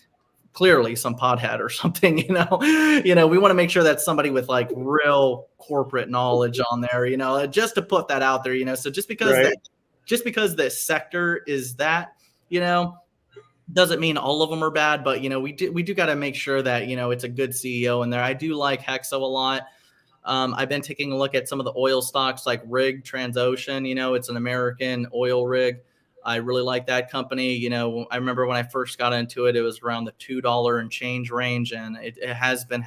pothead or something, we want to make sure that somebody with like real corporate knowledge on there, just to put that out there, so just because the sector is that, doesn't mean all of them are bad, but we do got to make sure that it's a good CEO in there. I do like Hexo a lot. I've been taking a look at some of the oil stocks like Rig Transocean. It's an American oil rig. I really like that company. I remember when I first got into it, it was around the $2 and change range, and it has been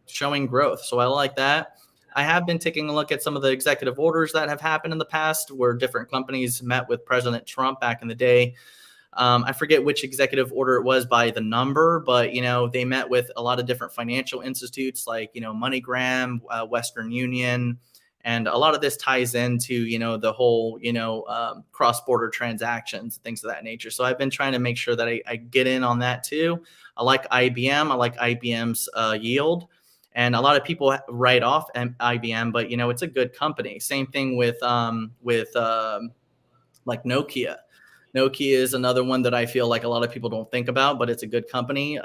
showing growth. So I like that. I have been taking a look at some of the executive orders that have happened in the past where different companies met with President Trump back in the day. I forget which executive order it was by the number, but, they met with a lot of different financial institutes like, MoneyGram, Western Union. And a lot of this ties into, the whole, cross-border transactions, things of that nature. So I've been trying to make sure that I get in on that too. I like IBM. I like IBM's yield. And a lot of people write off IBM, but, it's a good company. Same thing with like Nokia. Nokia is another one that I feel like a lot of people don't think about, but it's a good company.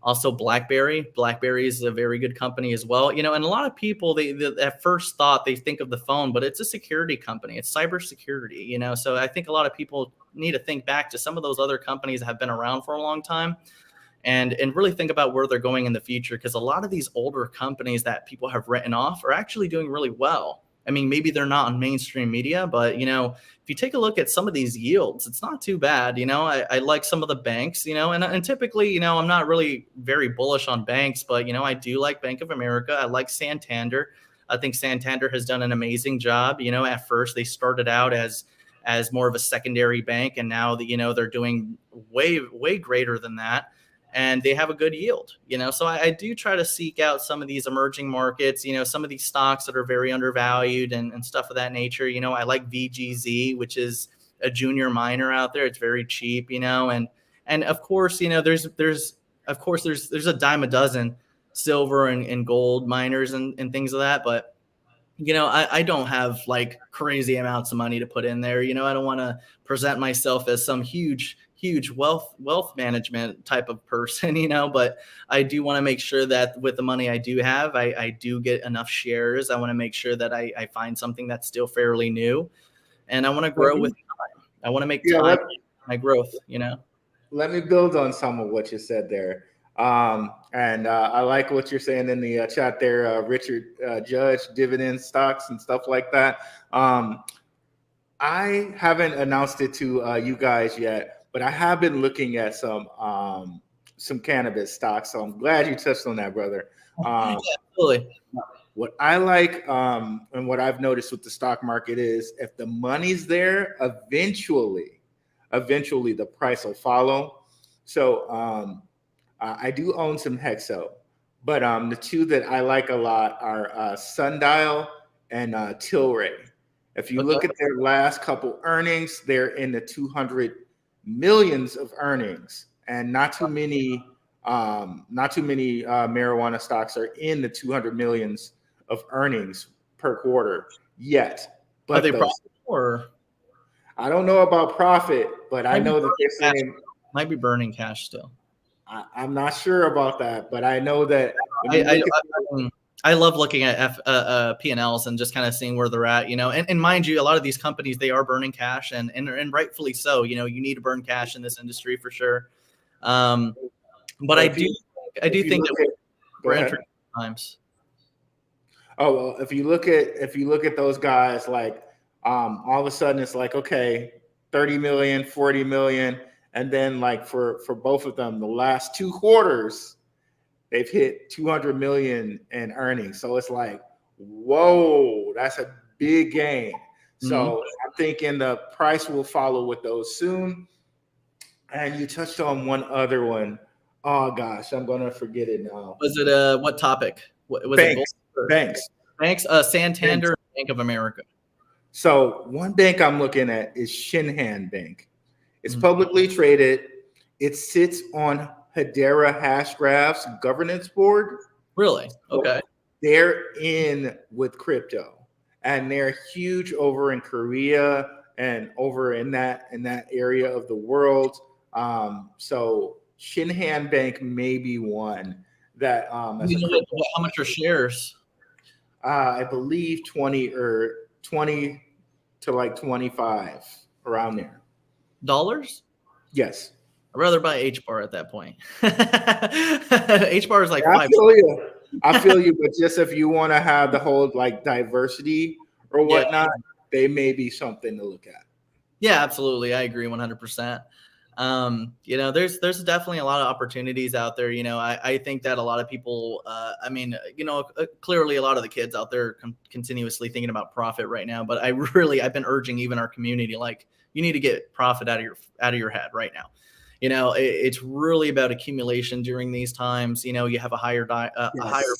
Also BlackBerry. BlackBerry is a very good company as well. And a lot of people, they at first thought they think of the phone, but it's a security company. It's cybersecurity, So I think a lot of people need to think back to some of those other companies that have been around for a long time and really think about where they're going in the future. Because a lot of these older companies that people have written off are actually doing really well. I mean, maybe they're not on mainstream media, but, if you take a look at some of these yields, it's not too bad. I like some of the banks, and typically, I'm not really very bullish on banks, but, I do like Bank of America. I like Santander. I think Santander has done an amazing job. At first they started out as more of a secondary bank, and now they're doing way, way greater than that. And they have a good yield, So I do try to seek out some of these emerging markets, some of these stocks that are very undervalued and stuff of that nature. I like VGZ, which is a junior miner out there. It's very cheap, and of course, there's a dime a dozen silver and gold miners and things of that. But, I don't have like crazy amounts of money to put in there. I don't want to present myself as some huge wealth management type of person, but I do want to make sure that with the money I do have, I do get enough shares. I want to make sure that I find something that's still fairly new, and I want to grow with time. I want to make time my growth, Let me build on some of what you said there. And I like what you're saying in the chat there, Richard Judge, dividend stocks and stuff like that. I haven't announced it to you guys yet, but I have been looking at some cannabis stocks. So I'm glad you touched on that, brother. Yeah, absolutely. What I like and what I've noticed with the stock market is if the money's there, eventually the price will follow. So I do own some Hexo, but the two that I like a lot are Sundial and Tilray. If you look at their last couple earnings, they're in the 200 millions of earnings, and not too many marijuana stocks are in the 200 millions of earnings per quarter yet. But are they profitable or? I don't know about profit, but I know that they're saying might be burning cash still. I'm not sure about that, but I know that I love looking at P&Ls and just kind of seeing where they're at, and mind you, a lot of these companies, they are burning cash and rightfully so. You need to burn cash in this industry for sure. But I do think that we're entering times. Oh, well, if you look at those guys, like all of a sudden it's like, okay, 30 million, 40 million. And then like for both of them, the last 2 quarters, they've hit 200 million in earnings. So it's like, whoa, that's a big gain. So I'm thinking the price will follow with those soon. And you touched on one other one. Oh gosh, I'm gonna forget it now. Was it what topic? Was it gold? Banks, banks, Banks, banks. Santander, Bank of America. So one bank I'm looking at is Shinhan Bank. It's Mhm. publicly traded. It sits on Hedera Hashgraph's governance board. Really? Okay. They're in with crypto, and they're huge over in Korea and over in that area of the world. So Shinhan Bank may be one that as a crypto, How much are shares? I believe 20 to like 25 around there. Dollars? Yes. I'd rather buy H bar at that point. H bar is like I $5. feel you. I feel you, but just if you want to have the whole like diversity or whatnot, they may be something to look at. Yeah, absolutely. I agree 100%. There's definitely a lot of opportunities out there. I think that a lot of people, clearly a lot of the kids out there continuously thinking about profit right now, but I've been urging even our community, like, you need to get profit out of your head right now. It's really about accumulation during these times. You have a higher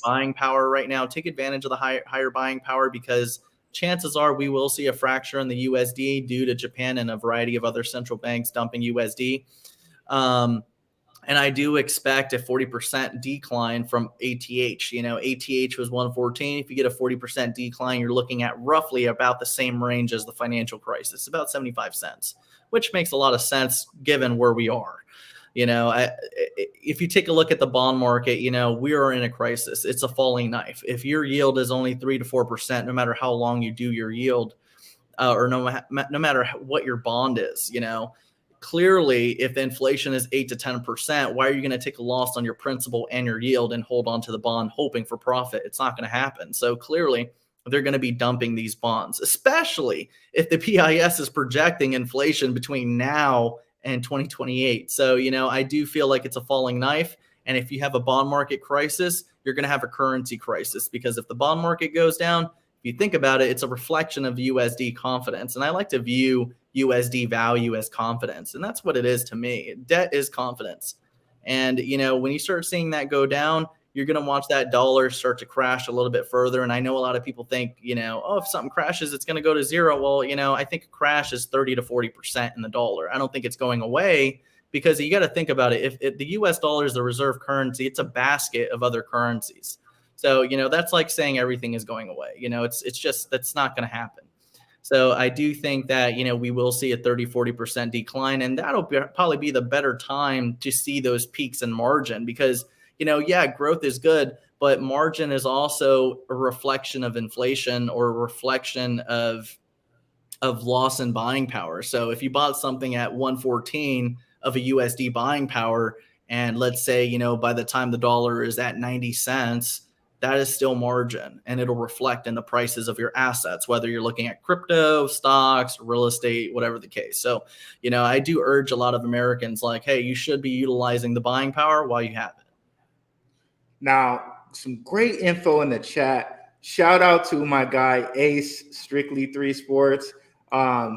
buying power right now. Take advantage of the higher buying power, because chances are we will see a fracture in the USD due to Japan and a variety of other central banks dumping USD. And I do expect a 40% decline from ATH. ATH was 114. If you get a 40% decline, you're looking at roughly about the same range as the financial crisis, about 75 cents, which makes a lot of sense given where we are. If you take a look at the bond market, we are in a crisis. It's a falling knife. If your yield is only 3 to 4%, no matter how long you do your yield, or no matter what your bond is, clearly, if the inflation is 8 to 10%, why are you going to take a loss on your principal and your yield and hold on to the bond hoping for profit? It's not going to happen. So clearly, they're going to be dumping these bonds, especially if the PIS is projecting inflation between now and 2028. So, I do feel like it's a falling knife. And if you have a bond market crisis, you're going to have a currency crisis, because if the bond market goes down, if you think about it, it's a reflection of USD confidence. And I like to view USD value as confidence. And that's what it is to me. Debt is confidence. And, when you start seeing that go down, you're going to watch that dollar start to crash a little bit further. And I know a lot of people think, if something crashes, it's going to go to zero. Well, I think a crash is 30 to 40% in the dollar. I don't think it's going away, because you got to think about it. If the US dollar is the reserve currency, it's a basket of other currencies. So, that's like saying everything is going away. It's just, that's not going to happen. So I do think that, we will see a 30, 40% decline, and that'll probably be the better time to see those peaks in margin, because, growth is good, but margin is also a reflection of inflation, or a reflection of loss in buying power. So if you bought something at 114 of a USD buying power, and let's say, by the time the dollar is at 90 cents, that is still margin, and it'll reflect in the prices of your assets, whether you're looking at crypto, stocks, real estate, whatever the case. So, I do urge a lot of Americans, like, hey, you should be utilizing the buying power while you have it. Now, some great info in the chat. Shout out to my guy, Ace, Strictly 3 Sports.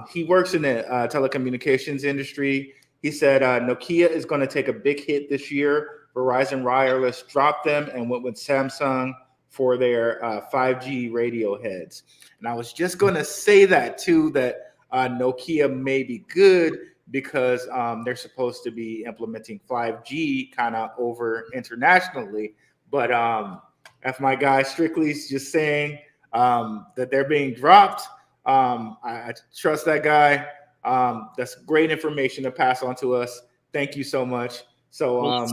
He works in the telecommunications industry. He said Nokia is going to take a big hit this year. Verizon Wireless dropped them and went with Samsung for their 5G radio heads. And I was just going to say that too, that Nokia may be good, because they're supposed to be implementing 5G kind of over internationally. But if my guy Strictly's just saying that they're being dropped, I trust that guy. That's great information to pass on to us. Thank you so much. So,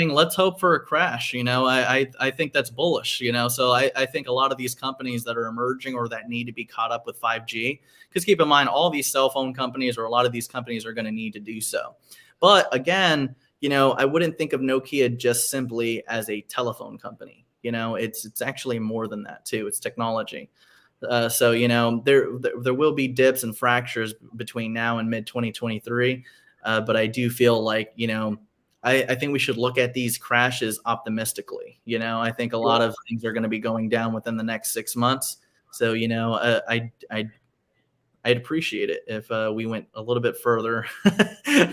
let's hope for a crash. I think that's bullish. So I think a lot of these companies that are emerging, or that need to be caught up with 5G, because keep in mind, all these cell phone companies, or a lot of these companies, are going to need to do so. But again, I wouldn't think of Nokia just simply as a telephone company. It's actually more than that too. It's technology. So there will be dips and fractures between now and mid 2023. But I do feel like I think we should look at these crashes optimistically. I think a lot of things are going to be going down within the next 6 months. So I I'd appreciate it if we went a little bit further.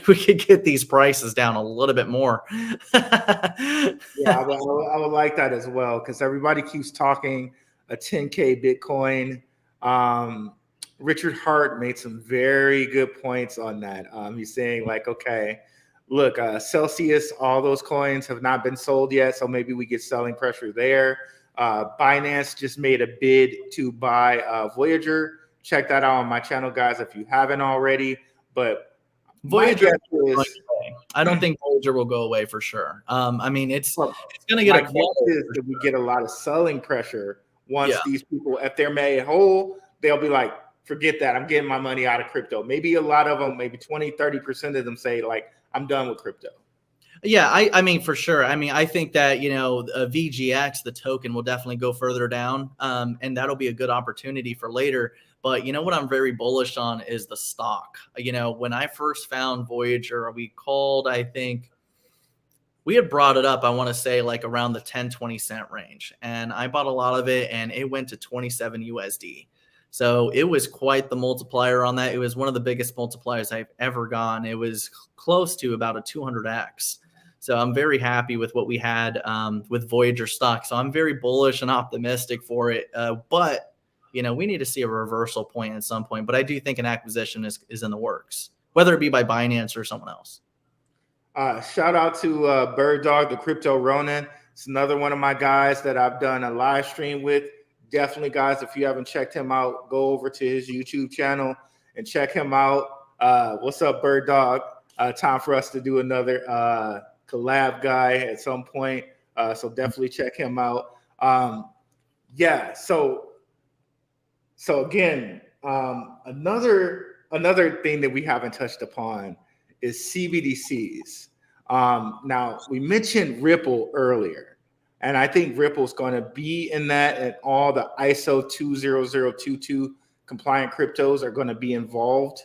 We could get these prices down a little bit more. Yeah, I would like that as well, because everybody keeps talking a 10K Bitcoin. Richard Hart made some very good points on that. He's saying like, okay, look, Celsius, all those coins have not been sold yet, so maybe we get selling pressure there. Binance just made a bid to buy Voyager. Check that out on my channel, guys, if you haven't already. But Voyager, I don't think Voyager will go away for sure. I mean, it's going to get a quality. We get a lot of selling pressure once these people, if they're made whole, they'll be like, forget that. I'm getting my money out of crypto. Maybe a lot of them, maybe 20, 30% of them say like, I'm done with crypto. Yeah, I mean, for sure. I mean, I think that, VGX, the token, will definitely go further down. And that'll be a good opportunity for later. But what I'm very bullish on is the stock. When I first found Voyager, I think we had brought it up, I want to say like around the 10-20 cent range. And I bought a lot of it and it went to 27 USD. So it was quite the multiplier on that. It was one of the biggest multipliers I've ever gotten. It was close to about a 200x. So I'm very happy with what we had with Voyager stock. So I'm very bullish and optimistic for it. But we need to see a reversal point at some point. But I do think an acquisition is in the works, whether it be by Binance or someone else. Shout out to Bird Dog, the Crypto Ronin. It's another one of my guys that I've done a live stream with. Definitely, guys, if you haven't checked him out, go over to his YouTube channel and check him out. What's up, Bird Dog? Time for us to do another collab guy at some point. So definitely check him out. So again, another thing that we haven't touched upon is CBDCs. Now we mentioned Ripple earlier, and I think Ripple's going to be in that, and all the ISO 20022 compliant cryptos are going to be involved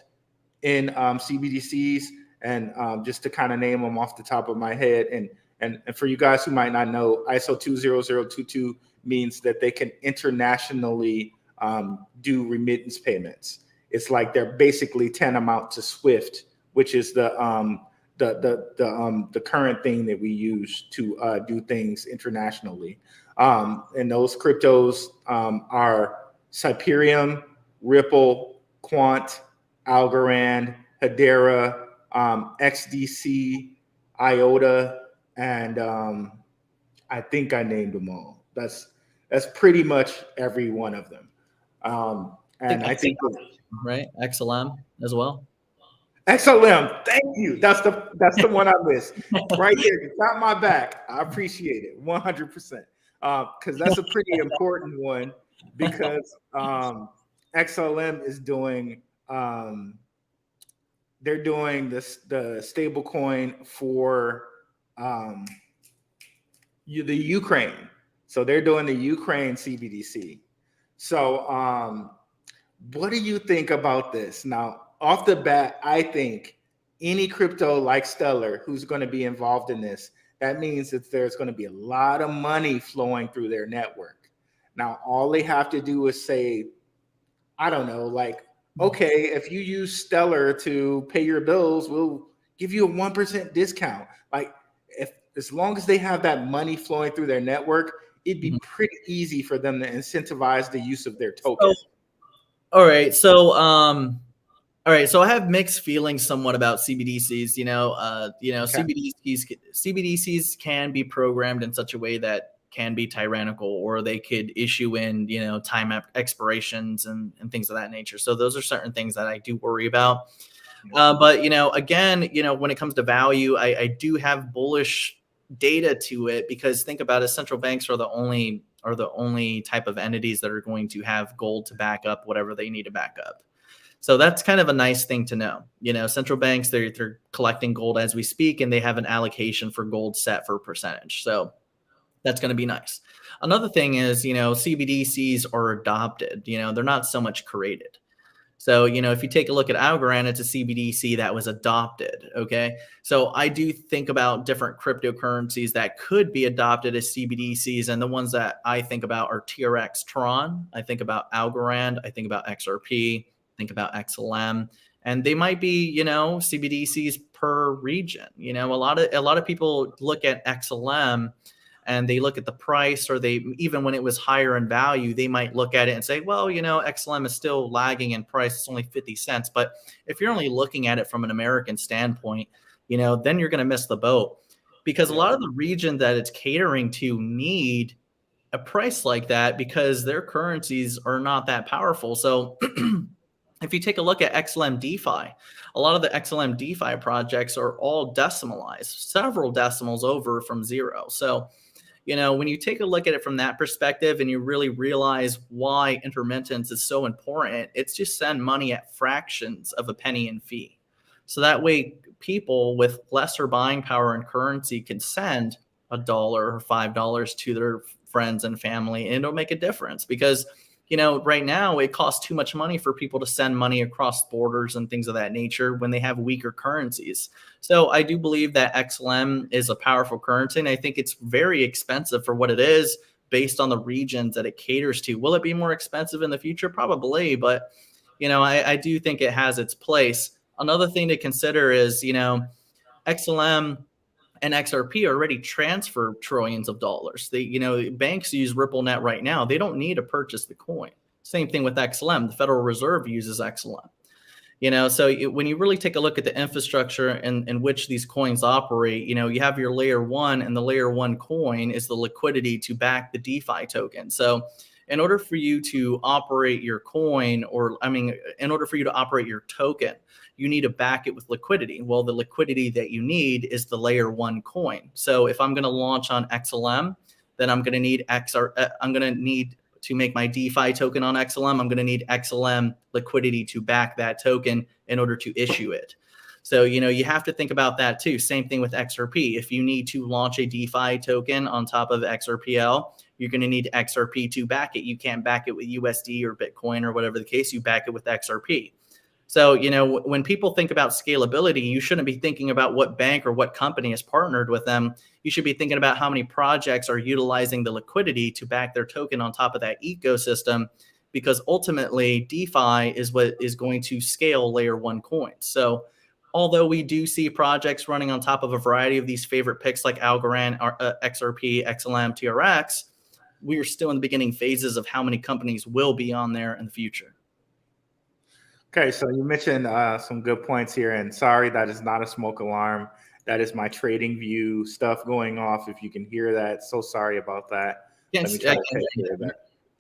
in CBDCs. And just to kind of name them off the top of my head, and for you guys who might not know, ISO 20022 means that they can internationally do remittance payments. It's like they're basically tantamount to SWIFT, which is the current thing that we use to do things internationally. And those cryptos are Cyperium, Ripple, Quant, Algorand, Hedera, XDC, IOTA, and I think I named them all. That's pretty much every one of them. And I think right, XLM as well. XLM, thank you. That's the one I missed right here. You got my back. I appreciate it 100%. Because that's a pretty important one, because XLM is doing they're doing the stable coin for the Ukraine. So they're doing the Ukraine CBDC. So what do you think about this? Now, off the bat, I think any crypto like Stellar who's going to be involved in this, that means that there's going to be a lot of money flowing through their network. Now, all they have to do is say, I don't know, like, okay, if you use Stellar to pay your bills, we'll give you a 1% discount. Like, as long as they have that money flowing through their network, it'd be pretty easy for them to incentivize the use of their token. All right. So I have mixed feelings somewhat about CBDCs. Okay. CBDCs can be programmed in such a way that can be tyrannical, or they could issue in, time expirations and things of that nature. So those are certain things that I do worry about. But, again, when it comes to value, I do have bullish data to it, because think about it, central banks are the only type of entities that are going to have gold to back up whatever they need to back up. So that's kind of a nice thing to know. Central banks, they're collecting gold as we speak, and they have an allocation for gold set for a percentage. So that's going to be nice. Another thing is, CBDCs are adopted. They're not so much created. So, if you take a look at Algorand, it's a CBDC that was adopted. Okay. So I do think about different cryptocurrencies that could be adopted as CBDCs. And the ones that I think about are TRX Tron. I think about Algorand. I think about XRP. think about XLM, and they might be, CBDCs per region. A lot of people look at XLM and they look at the price, or they, even when it was higher in value, they might look at it and say, well, XLM is still lagging in price. It's only 50 cents. But if you're only looking at it from an American standpoint, then you're going to miss the boat, because a lot of the region that it's catering to need a price like that because their currencies are not that powerful. So if you take a look at XLM DeFi, a lot of the XLM DeFi projects are all decimalized, several decimals over from zero. So, when you take a look at it from that perspective and you really realize why intermittence is so important, it's just send money at fractions of a penny in fee. So that way people with lesser buying power and currency can send $1 or $5 to their friends and family, and it'll make a difference, because right now it costs too much money for people to send money across borders and things of that nature when they have weaker currencies. So I do believe that XLM is a powerful currency, and I think it's very expensive for what it is based on the regions that it caters to. Will it be more expensive in the future? Probably, but I do think it has its place. Another thing to consider is, XLM and XRP already transfer trillions of dollars. Banks use RippleNet right now. They don't need to purchase the coin. Same thing with XLM. The Federal Reserve uses XLM. So when you really take a look at the infrastructure in which these coins operate, you have your layer one, and the layer one coin is the liquidity to back the DeFi token. So in order for you to operate your coin, in order for you to operate your token, you need to back it with liquidity. Well, the liquidity that you need is the layer one coin. So if I'm going to launch on XLM, then I'm going to need to make my DeFi token on XLM. I'm going to need XLM liquidity to back that token in order to issue it. So, you have to think about that too. Same thing with XRP. If you need to launch a DeFi token on top of XRPL, you're going to need XRP to back it. You can't back it with USD or Bitcoin or whatever the case. You back it with XRP. So, when people think about scalability, you shouldn't be thinking about what bank or what company has partnered with them. You should be thinking about how many projects are utilizing the liquidity to back their token on top of that ecosystem, because ultimately DeFi is what is going to scale layer one coins. So although we do see projects running on top of a variety of these favorite picks like Algorand, XRP, XLM, TRX, we are still in the beginning phases of how many companies will be on there in the future. Okay, so you mentioned some good points here, and sorry, that is not a smoke alarm. That is my trading view stuff going off. If you can hear that, so sorry about that. Yes, I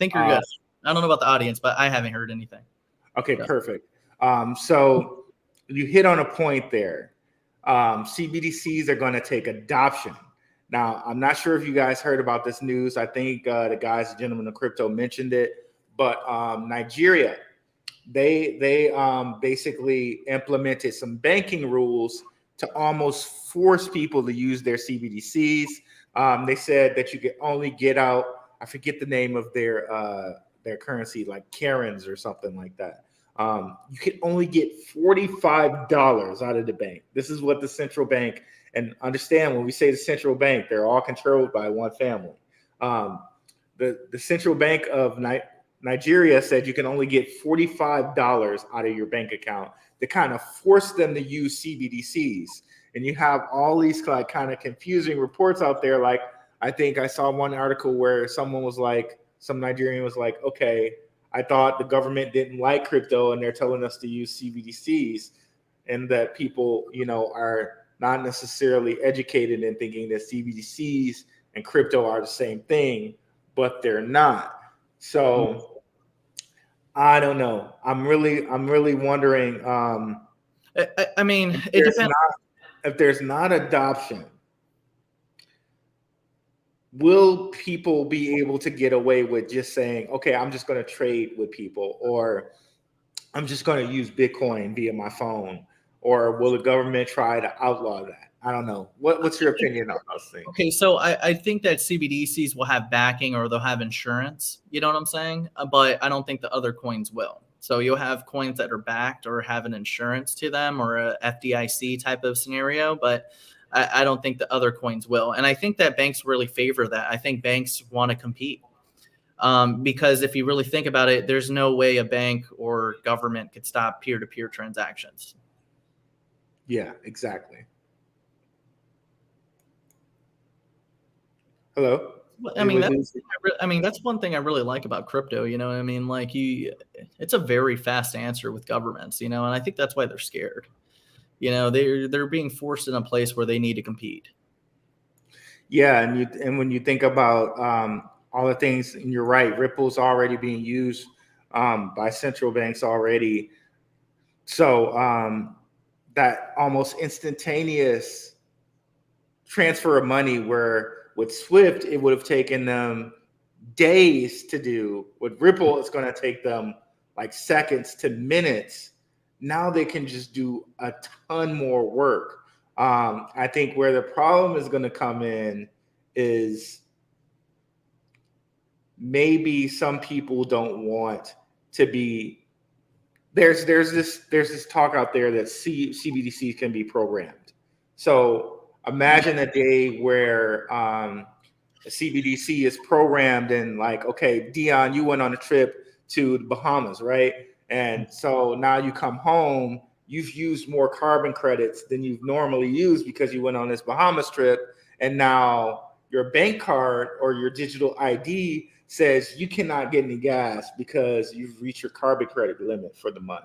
think you're good. I don't know about the audience, but I haven't heard anything. Okay, perfect. So you hit on a point there. CBDCs are going to take adoption. Now, I'm not sure if you guys heard about this news. I think the gentleman of crypto mentioned it, but Nigeria, they basically implemented some banking rules to almost force people to use their CBDCs. They said that you could only get out, I forget the name of their currency, like Karens or something like that. You could only get $45 out of the bank. This is what the central bank, and understand when we say the central bank, they're all controlled by one family. The central bank of Nigeria said you can only get $45 out of your bank account to kind of force them to use CBDCs. And you have all these kind of confusing reports out there. Like, I think I saw one article where someone was like, some Nigerian was like, okay, I thought the government didn't like crypto and they're telling us to use CBDCs, and that people, are not necessarily educated in thinking that CBDCs and crypto are the same thing, but they're not. So I don't know. I'm really wondering. It depends. If there's not adoption, will people be able to get away with just saying, okay, I'm just going to trade with people, or I'm just going to use Bitcoin via my phone, or will the government try to outlaw that? I don't know. What's your opinion on those things? Okay, so I think that CBDCs will have backing, or they'll have insurance. You know what I'm saying? But I don't think the other coins will. So you'll have coins that are backed or have an insurance to them, or a FDIC type of scenario. But I don't think the other coins will. And I think that banks really favor that. I think banks want to compete. Because if you really think about it, there's no way a bank or government could stop peer-to-peer transactions. Yeah, exactly. Hello. I mean, that's one thing I really like about crypto. You know what I mean? Like it's a very fast answer with governments, and I think that's why they're scared. They're being forced in a place where they need to compete. Yeah, and when you think about all the things, and you're right, Ripple's already being used by central banks already. So that almost instantaneous transfer of money, where with Swift it would have taken them days to do, with Ripple it's going to take them like seconds to minutes. Now they can just do a ton more work. I think where the problem is going to come in is maybe some people don't want to be. There's this talk out there that CBDCs can be programmed. So imagine a day where a CBDC is programmed, and like, okay, Dion, you went on a trip to the Bahamas, right? And so now you come home, you've used more carbon credits than you've normally used because you went on this Bahamas trip, and now your bank card or your digital ID says you cannot get any gas because you've reached your carbon credit limit for the month.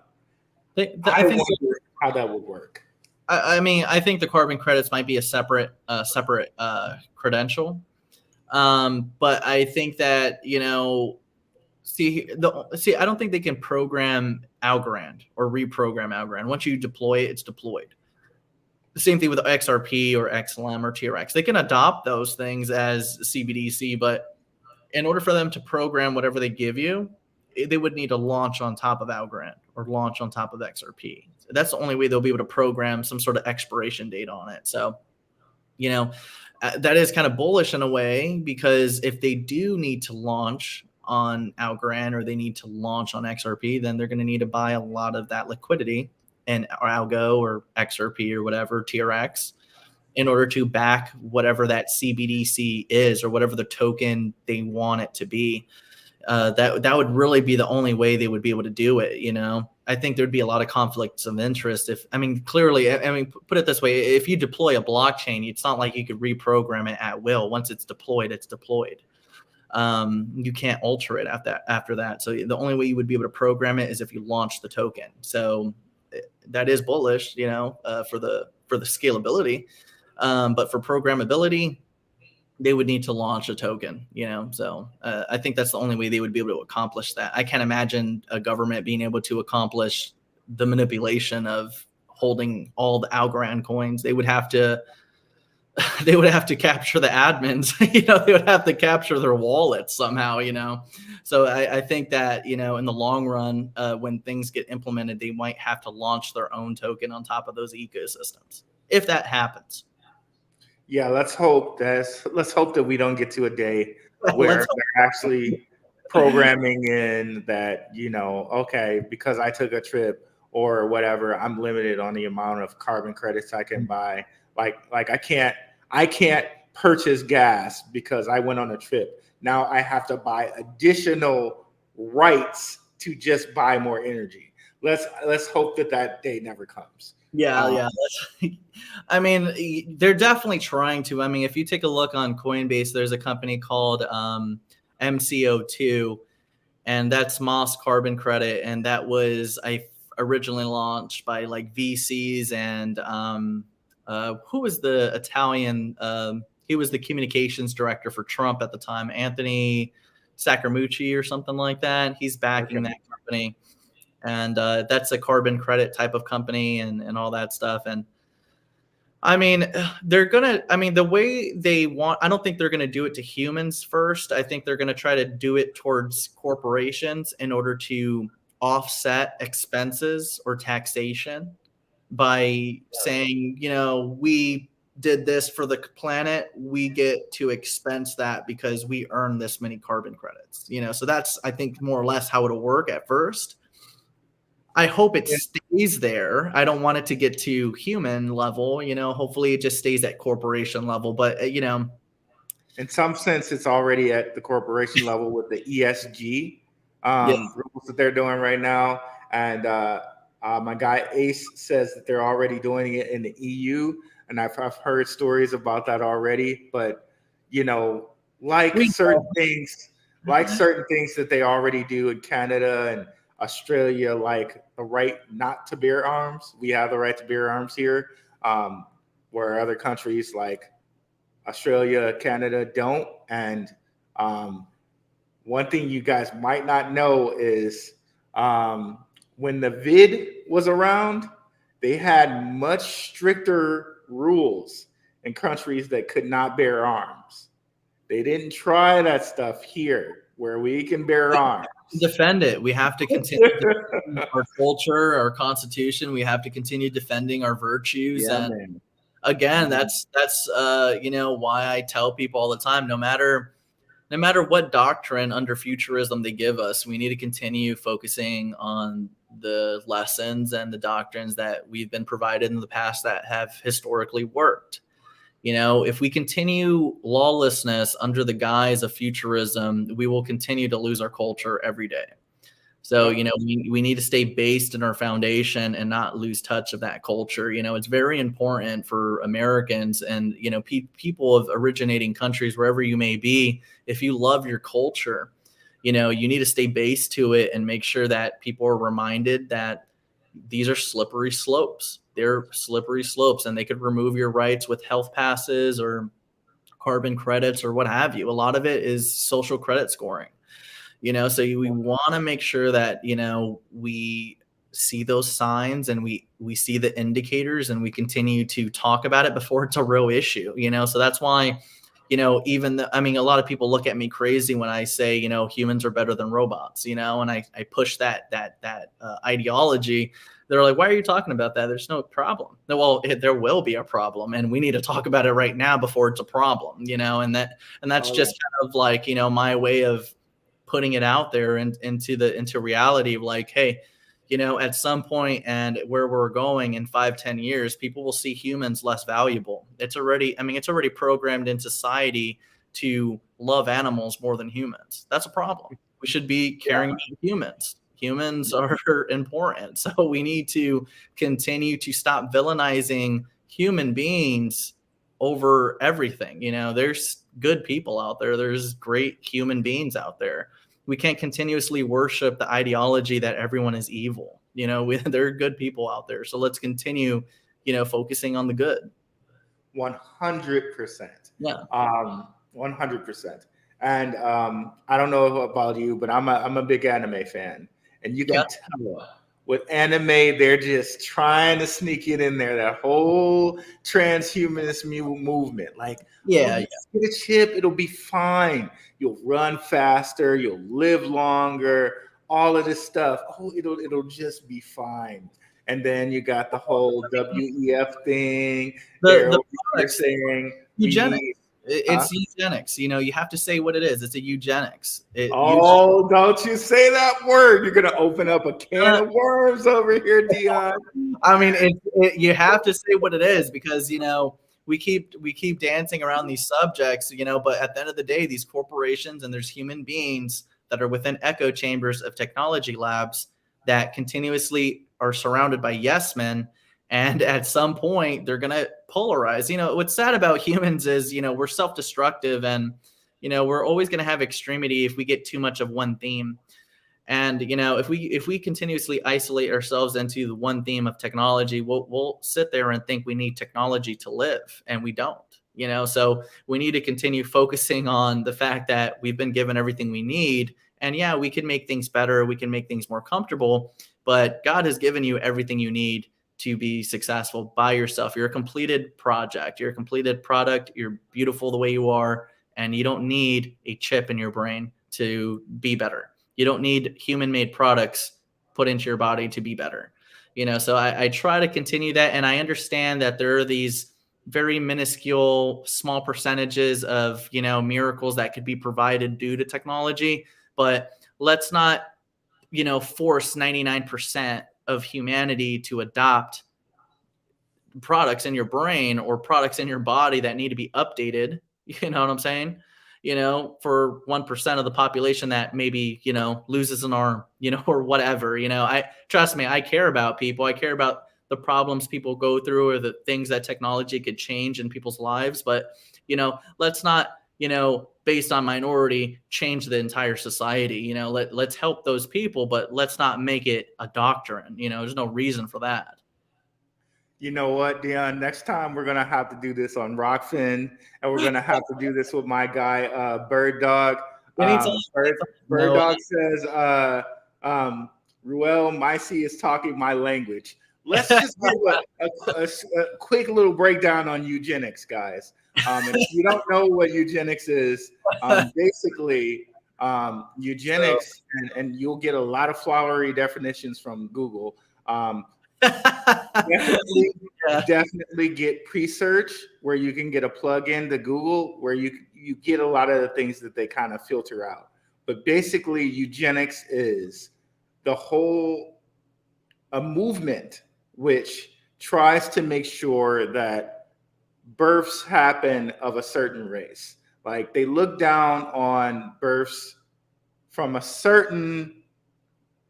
I wonder how that would work. I mean, I think the carbon credits might be a separate credential. But I think that, I don't think they can program Algorand or reprogram Algorand. Once you deploy it, it's deployed. The same thing with XRP or XLM or TRX. They can adopt those things as CBDC, but in order for them to program whatever they give you, they would need to launch on top of Algorand or launch on top of XRP. That's the only way they'll be able to program some sort of expiration date on it. So, that is kind of bullish in a way, because if they do need to launch on Algorand or they need to launch on XRP, then they're going to need to buy a lot of that liquidity in Algo or XRP or whatever, TRX, in order to back whatever that CBDC is or whatever the token they want it to be. That would really be the only way they would be able to do it. I think there'd be a lot of conflicts of interest. Clearly, put it this way: if you deploy a blockchain, it's not like you could reprogram it at will. Once it's deployed, it's deployed. You can't alter it after that. So the only way you would be able to program it is if you launch the token. So that is bullish, for the scalability. But for programmability, they would need to launch a token, So I think that's the only way they would be able to accomplish that. I can't imagine a government being able to accomplish the manipulation of holding all the Algorand coins. They would have to capture the admins. They would have to capture their wallets somehow. So I think that in the long run, when things get implemented, they might have to launch their own token on top of those ecosystems if that happens. Yeah, let's hope that we don't get to a day where they're actually programming in that, okay, because I took a trip or whatever, I'm limited on the amount of carbon credits I can buy. Like I can't purchase gas because I went on a trip. Now I have to buy additional rights to just buy more energy. Let's hope that day never comes. Yeah. They're definitely trying to. If you take a look on Coinbase, there's a company called MCO2, and that's Moss Carbon Credit, and that was originally launched by like VCs and who was the Italian? He was the communications director for Trump at the time, Anthony Scaramucci or something like that. He's backing that company. And that's a carbon credit type of company and all that stuff. And they're going to, the way they want, I don't think they're going to do it to humans first. I think they're going to try to do it towards corporations in order to offset expenses or taxation by saying, we did this for the planet. We get to expense that because we earn this many carbon credits, so that's, I think, more or less how it'll work at first. I hope it stays there. I don't want it to get to human level, hopefully it just stays at corporation level. But, in some sense, it's already at the corporation level with the ESG Yes. rules that they're doing right now. And my guy Ace says that they're already doing it in the EU. And I've heard stories about that already. But, you know, like certain things that they already do in Canada and Australia, like the right not to bear arms. We have the right to bear arms here, where other countries like Australia, Canada don't. And one thing you guys might not know is when the vid was around, they had much stricter rules in countries that could not bear arms. They didn't try that stuff here where we can bear arms. Defend it. We have to continue our culture, our constitution. We have to continue defending our virtues. Yeah, and man. again, that's you know, why I tell people all the time, no matter what doctrine under futurism they give us, we need to continue focusing on the lessons and the doctrines that we've been provided in the past that have historically worked. You know, if we continue lawlessness under the guise of futurism, we will continue to lose our culture every day. So, you know, we need to stay based in our foundation and not lose touch of that culture. You know, it's very important for Americans and, you know, people of originating countries, wherever you may be, if you love your culture, you know, you need to stay based to it and make sure that people are reminded that these are slippery slopes. They're slippery slopes, and they could remove your rights with health passes or carbon credits or what have you. A lot of it is social credit scoring. You know, so we want to make sure that, you know, we see those signs and we see the indicators and we continue to talk about it before it's a real issue, you know. So that's why, you know, I mean, a lot of people look at me crazy when I say, you know, humans are better than robots, you know, and I push that ideology. They're like, why are you talking about that? There's no problem. No, well, there will be a problem, and we need to talk about it right now before it's a problem, you know. And that's just kind of like, you know, my way of putting it out there and into reality of like, hey, you know, at some point and where we're going in 5-10 years, people will see humans less valuable. It's already programmed in society to love animals more than humans. That's a problem. We should be caring about humans. Humans are important. So we need to continue to stop villainizing human beings over everything. You know, there's good people out there. There's great human beings out there. We can't continuously worship the ideology that everyone is evil. You know, there are good people out there. So let's continue, you know, focusing on the good. 100%. Yeah. 100%. And I don't know about you, but I'm a big anime fan, and you can tell with anime, they're just trying to sneak it in there. That whole transhumanist movement, like, get a chip, it'll be fine. You'll run faster, you'll live longer, all of this stuff. Oh, it'll just be fine. And then you got the whole WEF thing. They're saying eugenics. It's eugenics. You know, you have to say what it is. It's a eugenics. Don't you say that word. You're going to open up a can of worms over here, Dion. I mean, you have to say what it is because, you know, we keep dancing around these subjects, you know, but at the end of the day, these corporations and there's human beings that are within echo chambers of technology labs that continuously are surrounded by yes men. And at some point, they're going to polarize. You know, what's sad about humans is, you know, we're self-destructive and, you know, we're always going to have extremity if we get too much of one theme. And, you know, if we continuously isolate ourselves into the one theme of technology, we'll sit there and think we need technology to live, and we don't. You know, so we need to continue focusing on the fact that we've been given everything we need. And yeah, we can make things better. We can make things more comfortable, but God has given you everything you need to be successful by yourself. You're a completed project. You're a completed product. You're beautiful the way you are. And you don't need a chip in your brain to be better. You don't need human-made products put into your body to be better. You know, so I try to continue that. And I understand that there are these very minuscule, small percentages of, you know, miracles that could be provided due to technology. But let's not, you know, force 99% of humanity to adopt products in your brain or products in your body that need to be updated You know what I'm saying? For 1% of the population that maybe, loses an arm, or whatever, trust me, I care about people. I care about the problems people go through or the things that technology could change in people's lives. But, let's not, based on minority, change the entire society. Let's help those people, but let's not make it a doctrine. There's no reason for that. You know what, Dion? Next time we're gonna have to do this on Rockfin, and we're gonna have to do this with my guy Bird Dog. Bird Dog says, "Ruel, Myci is talking my language." Let's just give a quick little breakdown on eugenics, guys. If you don't know what eugenics is, basically eugenics, and you'll get a lot of flowery definitions from Google. Definitely get pre-search where you can get a plug-in to Google where you get a lot of the things that they kind of filter out. But basically, eugenics is a movement which tries to make sure that births happen of a certain race. Like they look down on births from a certain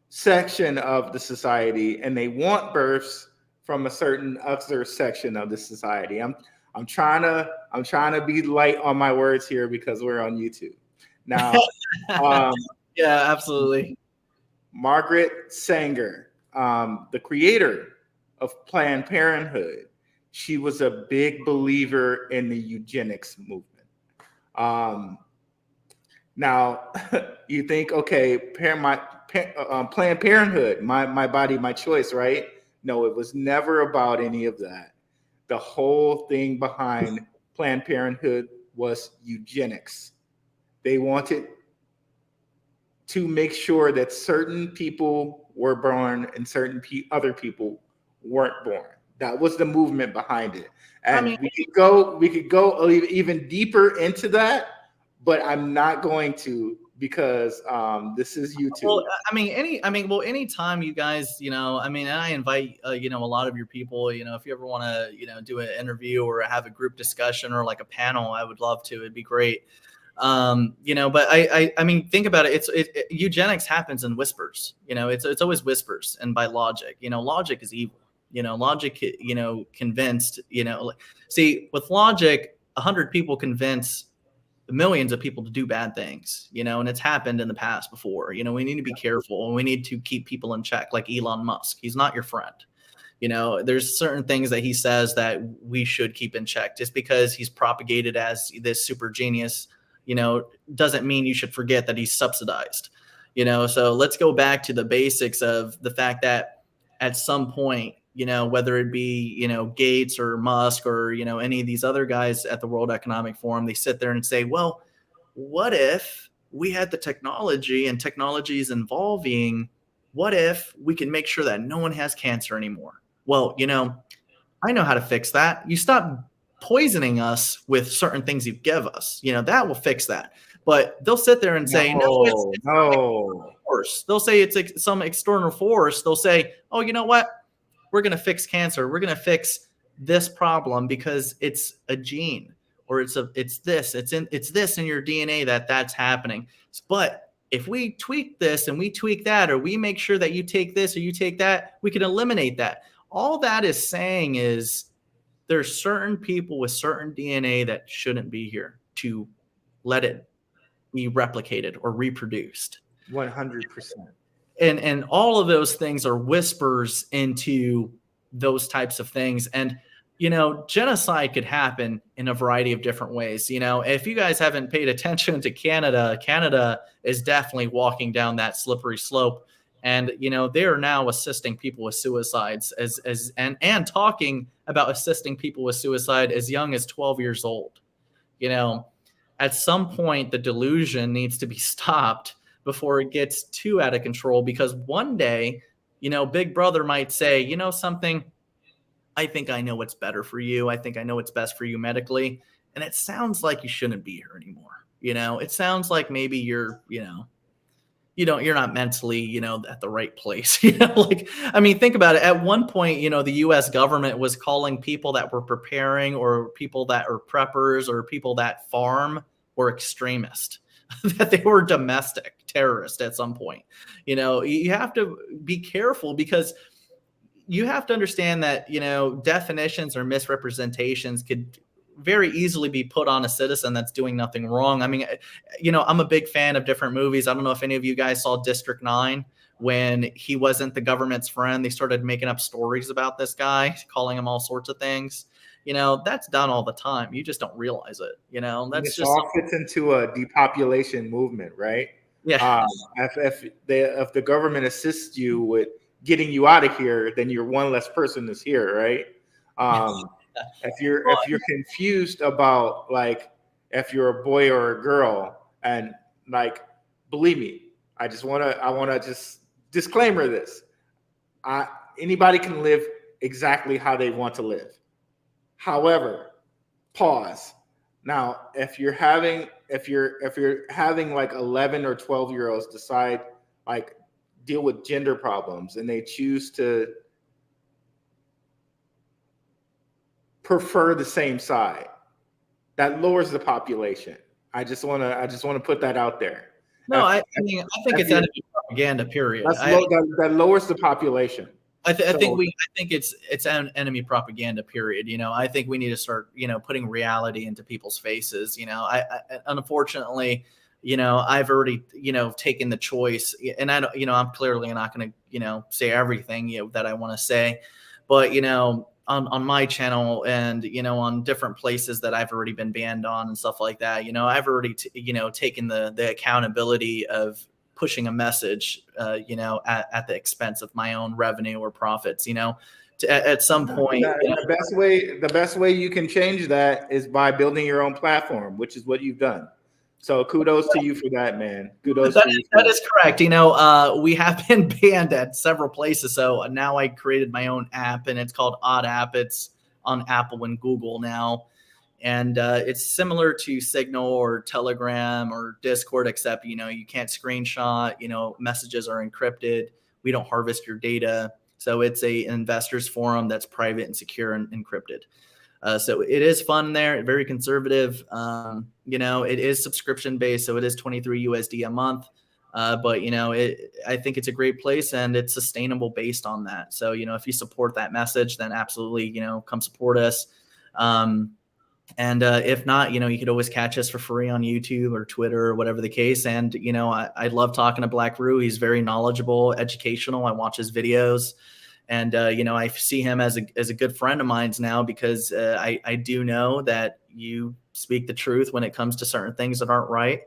section of the society, and they want births from a certain other section of the society. I'm trying to be light on my words here because we're on YouTube now. Yeah, absolutely. Margaret Sanger, the creator of Planned Parenthood, she was a big believer in the eugenics movement. Now, you think, okay, Planned Parenthood, my body, my choice, right? No, it was never about any of that. The whole thing behind Planned Parenthood was eugenics. They wanted to make sure that certain people were born and certain other people weren't born. That was the movement behind it. And we could go even deeper into that, but I'm not going to because this is YouTube. Well, anytime you guys, and I invite, a lot of your people, if you ever want to, do an interview or have a group discussion or like a panel, I would love to. It'd be great. But I think about it. Eugenics happens in whispers. It's always whispers, and by logic. Logic is evil. Logic. Convinced. See, with logic, 100 people convince millions of people to do bad things, and it's happened in the past before. We need to be careful, and we need to keep people in check, like Elon Musk. He's not your friend. There's certain things that he says that we should keep in check. Just because he's propagated as this super genius, doesn't mean you should forget that he's subsidized. So let's go back to the basics of the fact that at some point, whether it be, Gates or Musk or, any of these other guys at the World Economic Forum, they sit there and say, well, what if we had the technology and technology is evolving? What if we can make sure that no one has cancer anymore? Well, I know how to fix that. You stop poisoning us with certain things you give us. That will fix that. But they'll sit there and say, no. Force. They'll say it's some external force. They'll say, oh, you know what? We're going to fix cancer. We're going to fix this problem because it's a gene, or it's this in your DNA that's happening. But if we tweak this and we tweak that, or we make sure that you take this or you take that, we can eliminate that. All that is saying is there's certain people with certain DNA that shouldn't be here to let it be replicated or reproduced. 100%. And all of those things are whispers into those types of things. And, genocide could happen in a variety of different ways. If you guys haven't paid attention to Canada is definitely walking down that slippery slope. And, they are now assisting people with suicides and talking about assisting people with suicide as young as 12 years old. At some point, the delusion needs to be stopped before it gets too out of control, because one day, Big Brother might say, something, I think I know what's better for you. I think I know what's best for you medically. And it sounds like you shouldn't be here anymore. It sounds like maybe you're, you're not mentally, at the right place. Like, I mean, think about it. At one point, the US government was calling people that were preparing, or people that are preppers, or people that farm, were extremist, that they were domestic terrorists at some point. You have to be careful, because you have to understand that, definitions or misrepresentations could very easily be put on a citizen that's doing nothing wrong. I mean, I'm a big fan of different movies. I don't know if any of you guys saw District 9. When he wasn't the government's friend, they started making up stories about this guy, calling him all sorts of things. That's done all the time. You just don't realize it. That's This just all fits into a depopulation movement, right? Yeah. If the government assists you with getting you out of here, then you're one less person that's here, right? If you're confused about, like, if you're a boy or a girl, and, like, believe me, I want to just disclaimer this. Anybody can live exactly how they want to live. However, pause. Now, if you're having like 11 or 12-year-olds decide, like, deal with gender problems, and they choose to prefer the same side, that lowers the population. I just want to put that out there. No, I think it's enemy propaganda. Period. That lowers the population. I think it's an enemy propaganda. Period. I think we need to start, putting reality into people's faces. I unfortunately, I've already, taken the choice, and I don't, I'm clearly not going to, say everything, that I want to say, but, on my channel, and, on different places that I've already been banned on and stuff like that, I've already, taken the accountability of pushing a message, at the expense of my own revenue or profits, at some point. The best way you can change that is by building your own platform, which is what you've done. So kudos to you for that, man. That is correct. We have been banned at several places. So now I created my own app, and it's called Odd App. It's on Apple and Google now. And it's similar to Signal or Telegram or Discord, except, you can't screenshot, messages are encrypted. We don't harvest your data. So it's an investors forum that's private and secure and encrypted. So it is fun there, very conservative. It is subscription based, so it is 23 USD a month. But I think it's a great place, and it's sustainable based on that. So if you support that message, then absolutely, come support us. And if not, you could always catch us for free on YouTube or Twitter or whatever the case. And I love talking to Black Roo. He's very knowledgeable, educational. I watch his videos. And, I see him as a good friend of mine now, because I do know that you speak the truth when it comes to certain things that aren't right.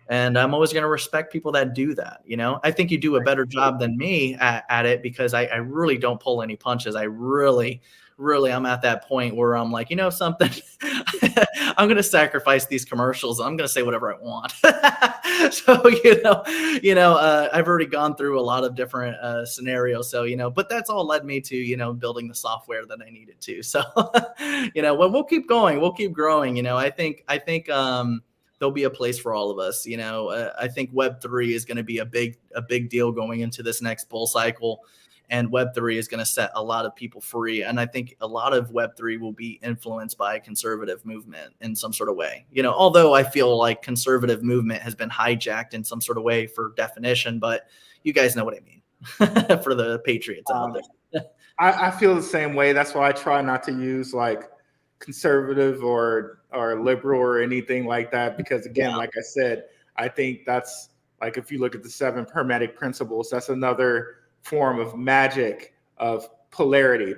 And I'm always going to respect people that do that. I think you do a better job than me at it, because I really don't pull any punches. I really, I'm at that point where I'm like, something, I'm going to sacrifice these commercials. I'm going to say whatever I want. So, I've already gone through a lot of different scenarios. So, but that's all led me to, building the software that I needed to. So, we'll keep going. We'll keep growing. I think there'll be a place for all of us. I think Web3 is going to be a big deal going into this next bull cycle. And Web3 is going to set a lot of people free. And I think a lot of Web3 will be influenced by a conservative movement in some sort of way. Although I feel like conservative movement has been hijacked in some sort of way for definition, but you guys know what I mean for the patriots out there. I feel the same way. That's why I try not to use like conservative or liberal or anything like that. Because again, like I said, I think that's like, if you look at the 7 Hermetic principles, that's another form of magic, of polarity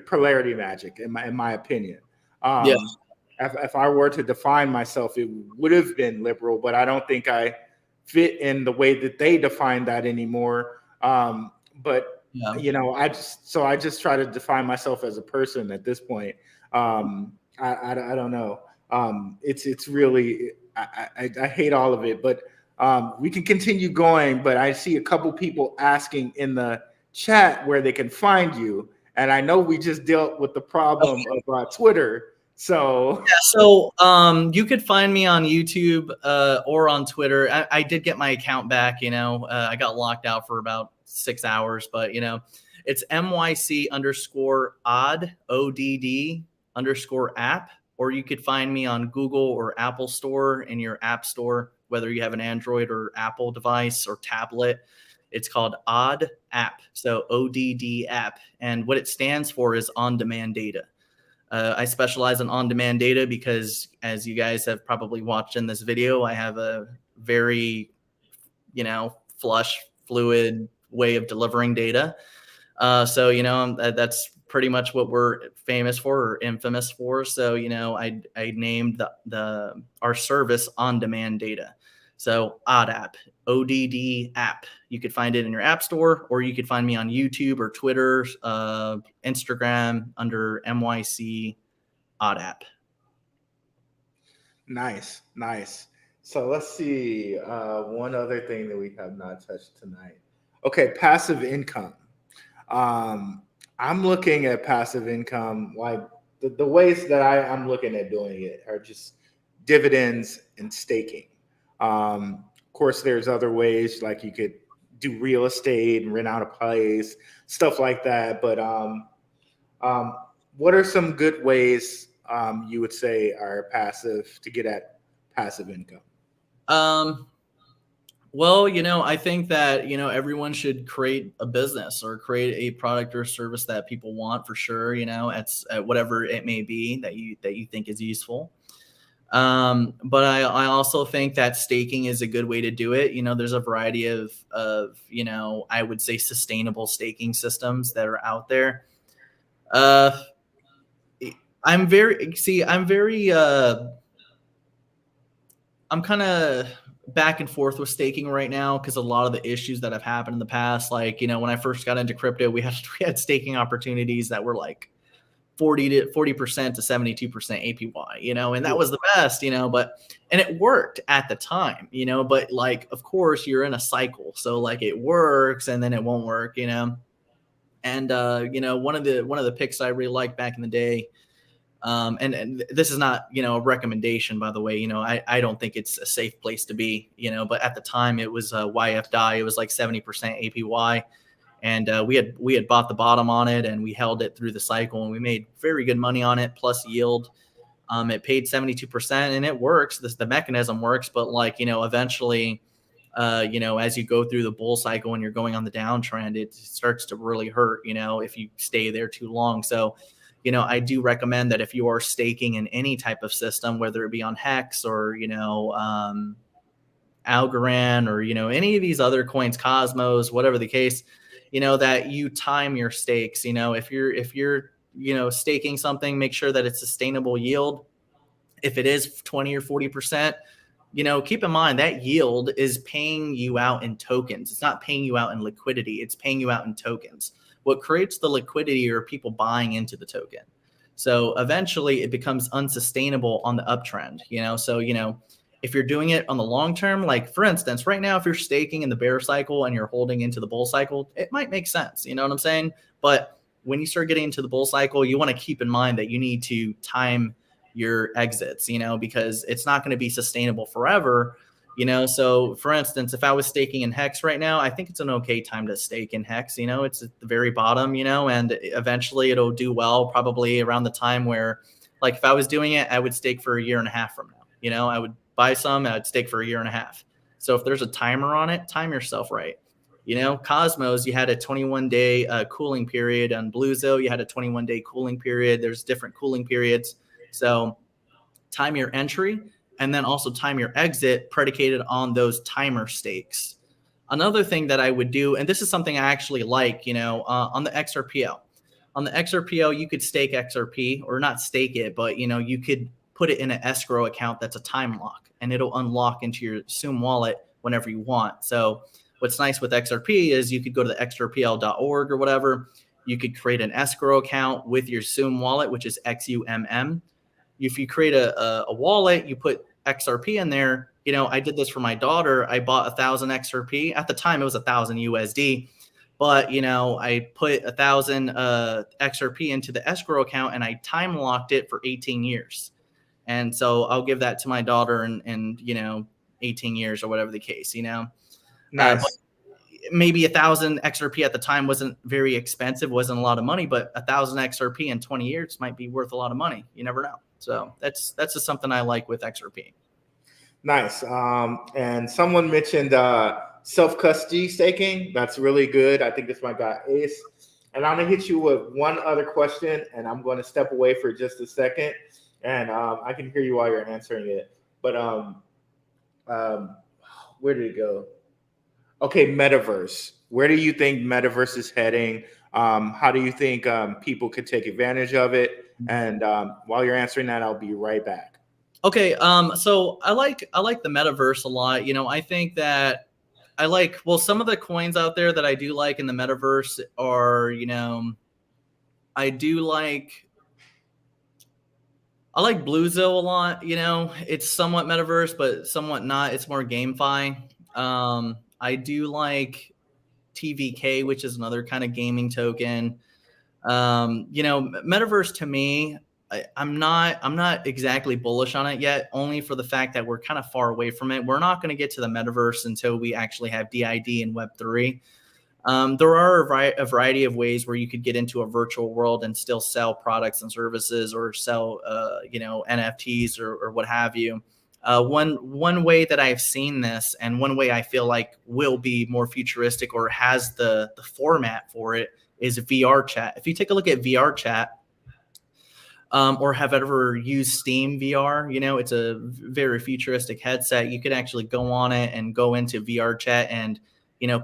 magic, in my opinion. If I were to define myself, it would have been liberal, but I don't think I fit in the way that they define that anymore. I just try to define myself as a person at this point. I don't know. It's really, I hate all of it, but we can continue going. But I see a couple people asking in the chat where they can find you, and I know we just dealt with the problem of Twitter, So Yeah, so you could find me on YouTube or on Twitter. I did get my account back. I got locked out for about 6 hours, but it's MYC underscore ODD underscore app, or you could find me on Google or Apple Store in your app store, whether you have an Android or Apple device or tablet. It's called Odd App, so ODD app, and what it stands for is on-demand data. I specialize in on-demand data because, as you guys have probably watched in this video, I have a very, flush, fluid way of delivering data. So, that's pretty much what we're famous for or infamous for. So, I named our service on-demand data. So ODD ODD app. You could find it in your app store, or you could find me on YouTube or Twitter, Instagram under MYC app. nice, nice. So let's see. One other thing that we have not touched tonight. Okay, passive income. I'm looking at passive income, like the ways that I'm looking at doing it are just dividends and staking. Of course, there's other ways, like you could do real estate and rent out a place, stuff like that. But um, what are some good ways you would say are passive to get at passive income? Well, I think that, everyone should create a business or create a product or service that people want for sure, at whatever it may be that you think is useful. But I also think that staking is a good way to do it. There's a variety of I would say sustainable staking systems that are out there. I'm kind of back and forth with staking right now because a lot of the issues that have happened in the past, like, when I first got into crypto, we had staking opportunities that were like 40% to 72% APY, and that was the best, and it worked at the time, but like, of course you're in a cycle. So like it works and then it won't work, and one of the picks I really liked back in the day, and this is not, a recommendation, by the way, I don't think it's a safe place to be, but at the time it was YFDI. It was like 70% APY. And we had bought the bottom on it, and we held it through the cycle, and we made very good money on it plus yield. It paid 72%, and it works. The mechanism works, but like, eventually, as you go through the bull cycle and you're going on the downtrend, it starts to really hurt, if you stay there too long. So, I do recommend that if you are staking in any type of system, whether it be on Hex or, Algorand or, any of these other coins, Cosmos, whatever the case, that you time your stakes. If you're staking something, make sure that it's sustainable yield. If it is 20 or 40%, keep in mind that yield is paying you out in tokens. It's not paying you out in liquidity. It's paying you out in tokens. What creates the liquidity are people buying into the token. So eventually it becomes unsustainable on the uptrend, so, if you're doing it on the long term, like for instance, right now, if you're staking in the bear cycle and you're holding into the bull cycle, it might make sense. You know what I'm saying? But when you start getting into the bull cycle, you want to keep in mind that you need to time your exits, because it's not going to be sustainable forever. So for instance, if I was staking in Hex right now, I think it's an okay time to stake in Hex. It's at the very bottom, and eventually it'll do well, probably around the time where, like, if I was doing it, I would stake for a year and a half from now. I would buy some, I'd stake for a year and a half. So if there's a timer on it, time yourself right. Cosmos, you had a 21-day cooling period. On Bluezo, you had a 21-day cooling period. There's different cooling periods. So time your entry and then also time your exit predicated on those timer stakes. Another thing that I would do, and this is something I actually like, on the XRPL. On the XRPL, you could stake XRP, or not stake it, but, you could put it in an escrow account that's a time lock, and it'll unlock into your Zoom wallet whenever you want. So what's nice with XRP is you could go to the xrpl.org or whatever. You could create an escrow account with your Zoom wallet, which is XUMM. If you create a wallet, you put XRP in there. I did this for my daughter. I bought 1,000 XRP. At the time, it was 1,000 USD. But, I put 1,000 XRP into the escrow account and I time locked it for 18 years. And so I'll give that to my daughter in 18 years or whatever the case, Nice. But maybe 1,000 XRP at the time wasn't very expensive, wasn't a lot of money, but 1,000 XRP in 20 years might be worth a lot of money. You never know. So that's just something I like with XRP. Nice. And someone mentioned self-custody staking. That's really good. I think this my guy Ace. And I'm gonna hit you with one other question, and I'm going to step away for just a second. And I can hear you while you're answering it. But where did it go? Okay, metaverse. Where do you think metaverse is heading? How do you think people could take advantage of it? And while you're answering that, I'll be right back. Okay, so I like the metaverse a lot. I think that some of the coins out there that I do like in the metaverse are, I like Bluezo a lot. It's somewhat metaverse, but somewhat not. It's more GameFi. I do like TVK, which is another kind of gaming token. Metaverse to me, I'm not exactly bullish on it yet, only for the fact that we're kind of far away from it. We're not going to get to the metaverse until we actually have DID and Web3. There are a variety of ways where you could get into a virtual world and still sell products and services or sell, NFTs or what have you. One way that I've seen this, and one way I feel like will be more futuristic or has the format for it, is VR chat. If you take a look at VR chat, or have ever used Steam VR, it's a very futuristic headset. You could actually go on it and go into VR chat and,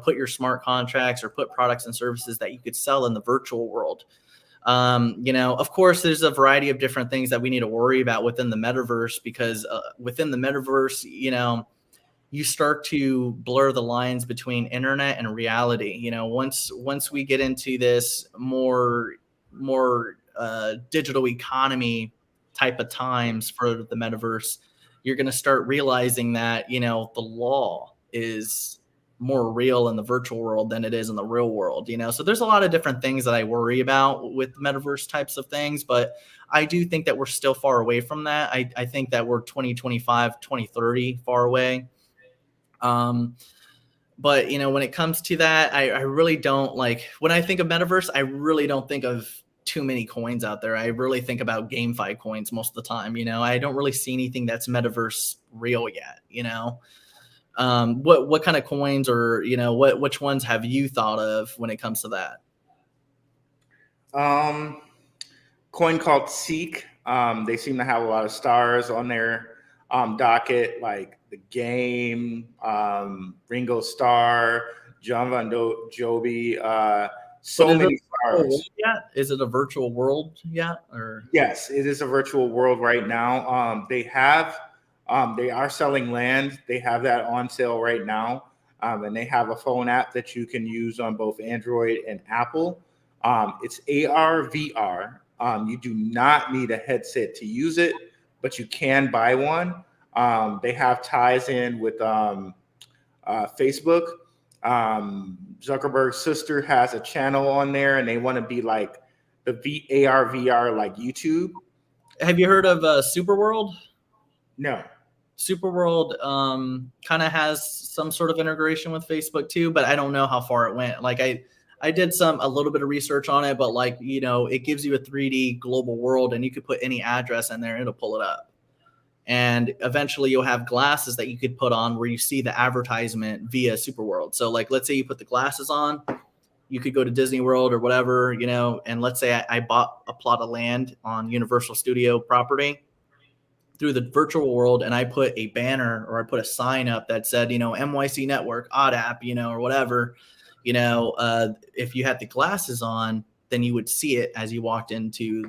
put your smart contracts or put products and services that you could sell in the virtual world. Of course, there's a variety of different things that we need to worry about within the metaverse, because within the metaverse, you start to blur the lines between internet and reality. Once we get into this more digital economy type of times for the metaverse, you're going to start realizing that, the law is more real in the virtual world than it is in the real world, So there's a lot of different things that I worry about with metaverse types of things, but I do think that we're still far away from that. I think that we're 2025, 2030 far away. But when it comes to that, I really don't when I think of metaverse, I really don't think of too many coins out there. I really think about GameFi coins most of the time. I don't really see anything that's metaverse real yet. What kind of coins or which ones have you thought of when it comes to that? Coin called Seek. They seem to have a lot of stars on their docket, like the game, Ringo Starr, John Von Jovi. So many stars. Is it a virtual world yet? Or yes, it is a virtual world right now. They are selling land. They have that on sale right now. And they have a phone app that you can use on both Android and Apple. It's AR, VR. You do not need a headset to use it, but you can buy one. They have ties in with Facebook. Zuckerberg's sister has a channel on there, and they want to be like the AR, VR, like YouTube. Have you heard of Superworld? No. Superworld kind of has some sort of integration with Facebook too, but I don't know how far it went. I did a little bit of research on it, but it gives you a 3D global world, and you could put any address in there and it'll pull it up. And eventually you'll have glasses that you could put on where you see the advertisement via Superworld. So let's say you put the glasses on, you could go to Disney World or whatever, and let's say I bought a plot of land on Universal Studio property through the virtual world, and I put a banner or I put a sign up that said, MYCNetwork, ODAP, or whatever, if you had the glasses on, then you would see it as you walked into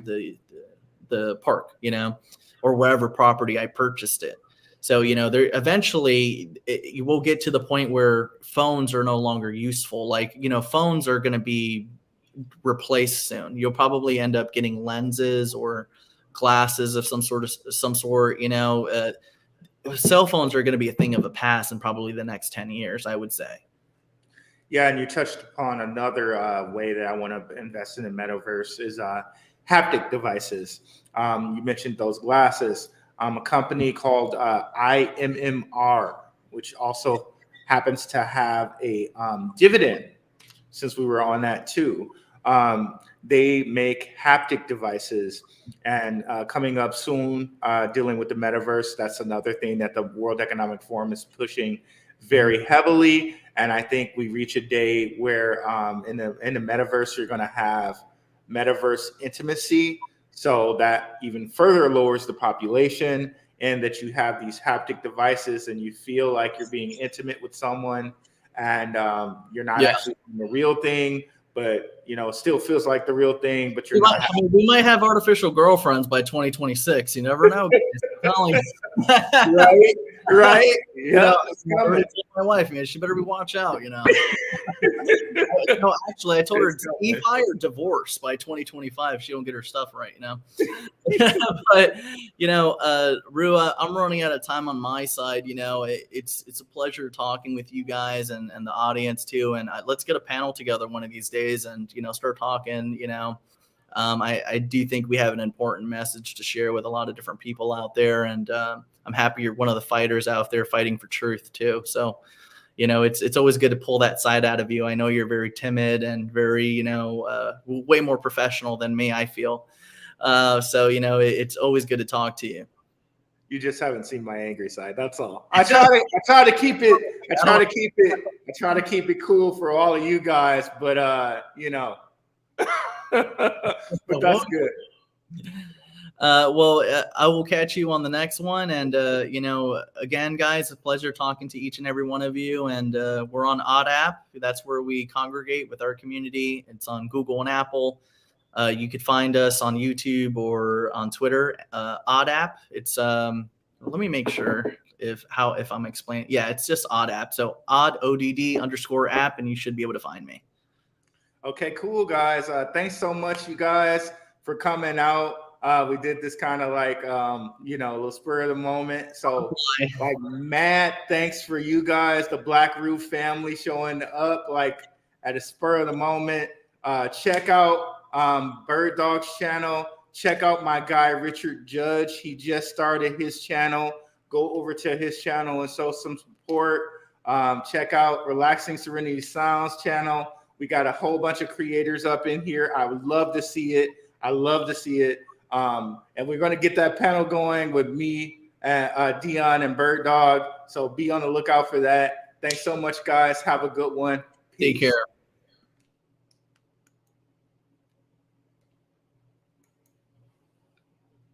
the park, or wherever property I purchased it. So, there eventually you will get to the point where phones are no longer useful. Phones are going to be replaced soon. You'll probably end up getting lenses or glasses of some sort. Cell phones are going to be a thing of the past in probably the next 10 years, I would say. Yeah, and you touched upon another way that I want to invest in the metaverse is haptic devices. You mentioned those glasses. A company called IMMR, which also happens to have a dividend, since we were on that too. They make haptic devices, and coming up soon, dealing with the metaverse. That's another thing that the World Economic Forum is pushing very heavily. And I think we reach a day where in the metaverse, you're going to have metaverse intimacy, so that even further lowers the population, and that you have these haptic devices and you feel like you're being intimate with someone, and you're not actually doing the real thing, but it still feels like the real thing, but you're not. We might have artificial girlfriends by 2026. You never know. Right. Yeah. My wife, man, she better be watch out. Actually, I told her DeFi or divorce by 2025 if she don't get her stuff right. But Rua, I'm running out of time on my side. It's a pleasure talking with you guys and the audience too. And let's get a panel together one of these days and start talking. I do think we have an important message to share with a lot of different people out there, and I'm happy you're one of the fighters out there fighting for truth too. So, it's always good to pull that side out of you. I know you're very timid and very, way more professional than me, I feel. So, it's always good to talk to you. You just haven't seen my angry side. That's all. I try to keep it cool for all of you guys, but but that's good. Well, I will catch you on the next one. And, again, guys, a pleasure talking to each and every one of you. And we're on Odd App. That's where we congregate with our community. It's on Google and Apple. You could find us on YouTube or on Twitter. Odd App. It's let me make sure if I'm explaining. Yeah, it's just Odd App. So odd_app, and you should be able to find me. Okay, cool, guys. Thanks so much, you guys, for coming out. We did this kind of like, a little spur of the moment. So like mad thanks for you guys, the Black Roof family, showing up like at a spur of the moment. Check out Bird Dog's channel. Check out my guy, Richard Judge. He just started his channel. Go over to his channel and show some support. Check out Relaxing Serenity Sounds channel. We got a whole bunch of creators up in here. I would love to see it. And we're going to get that panel going with me, Dion, and Bird Dog. So be on the lookout for that. Thanks so much, guys. Have a good one. Peace. Take care.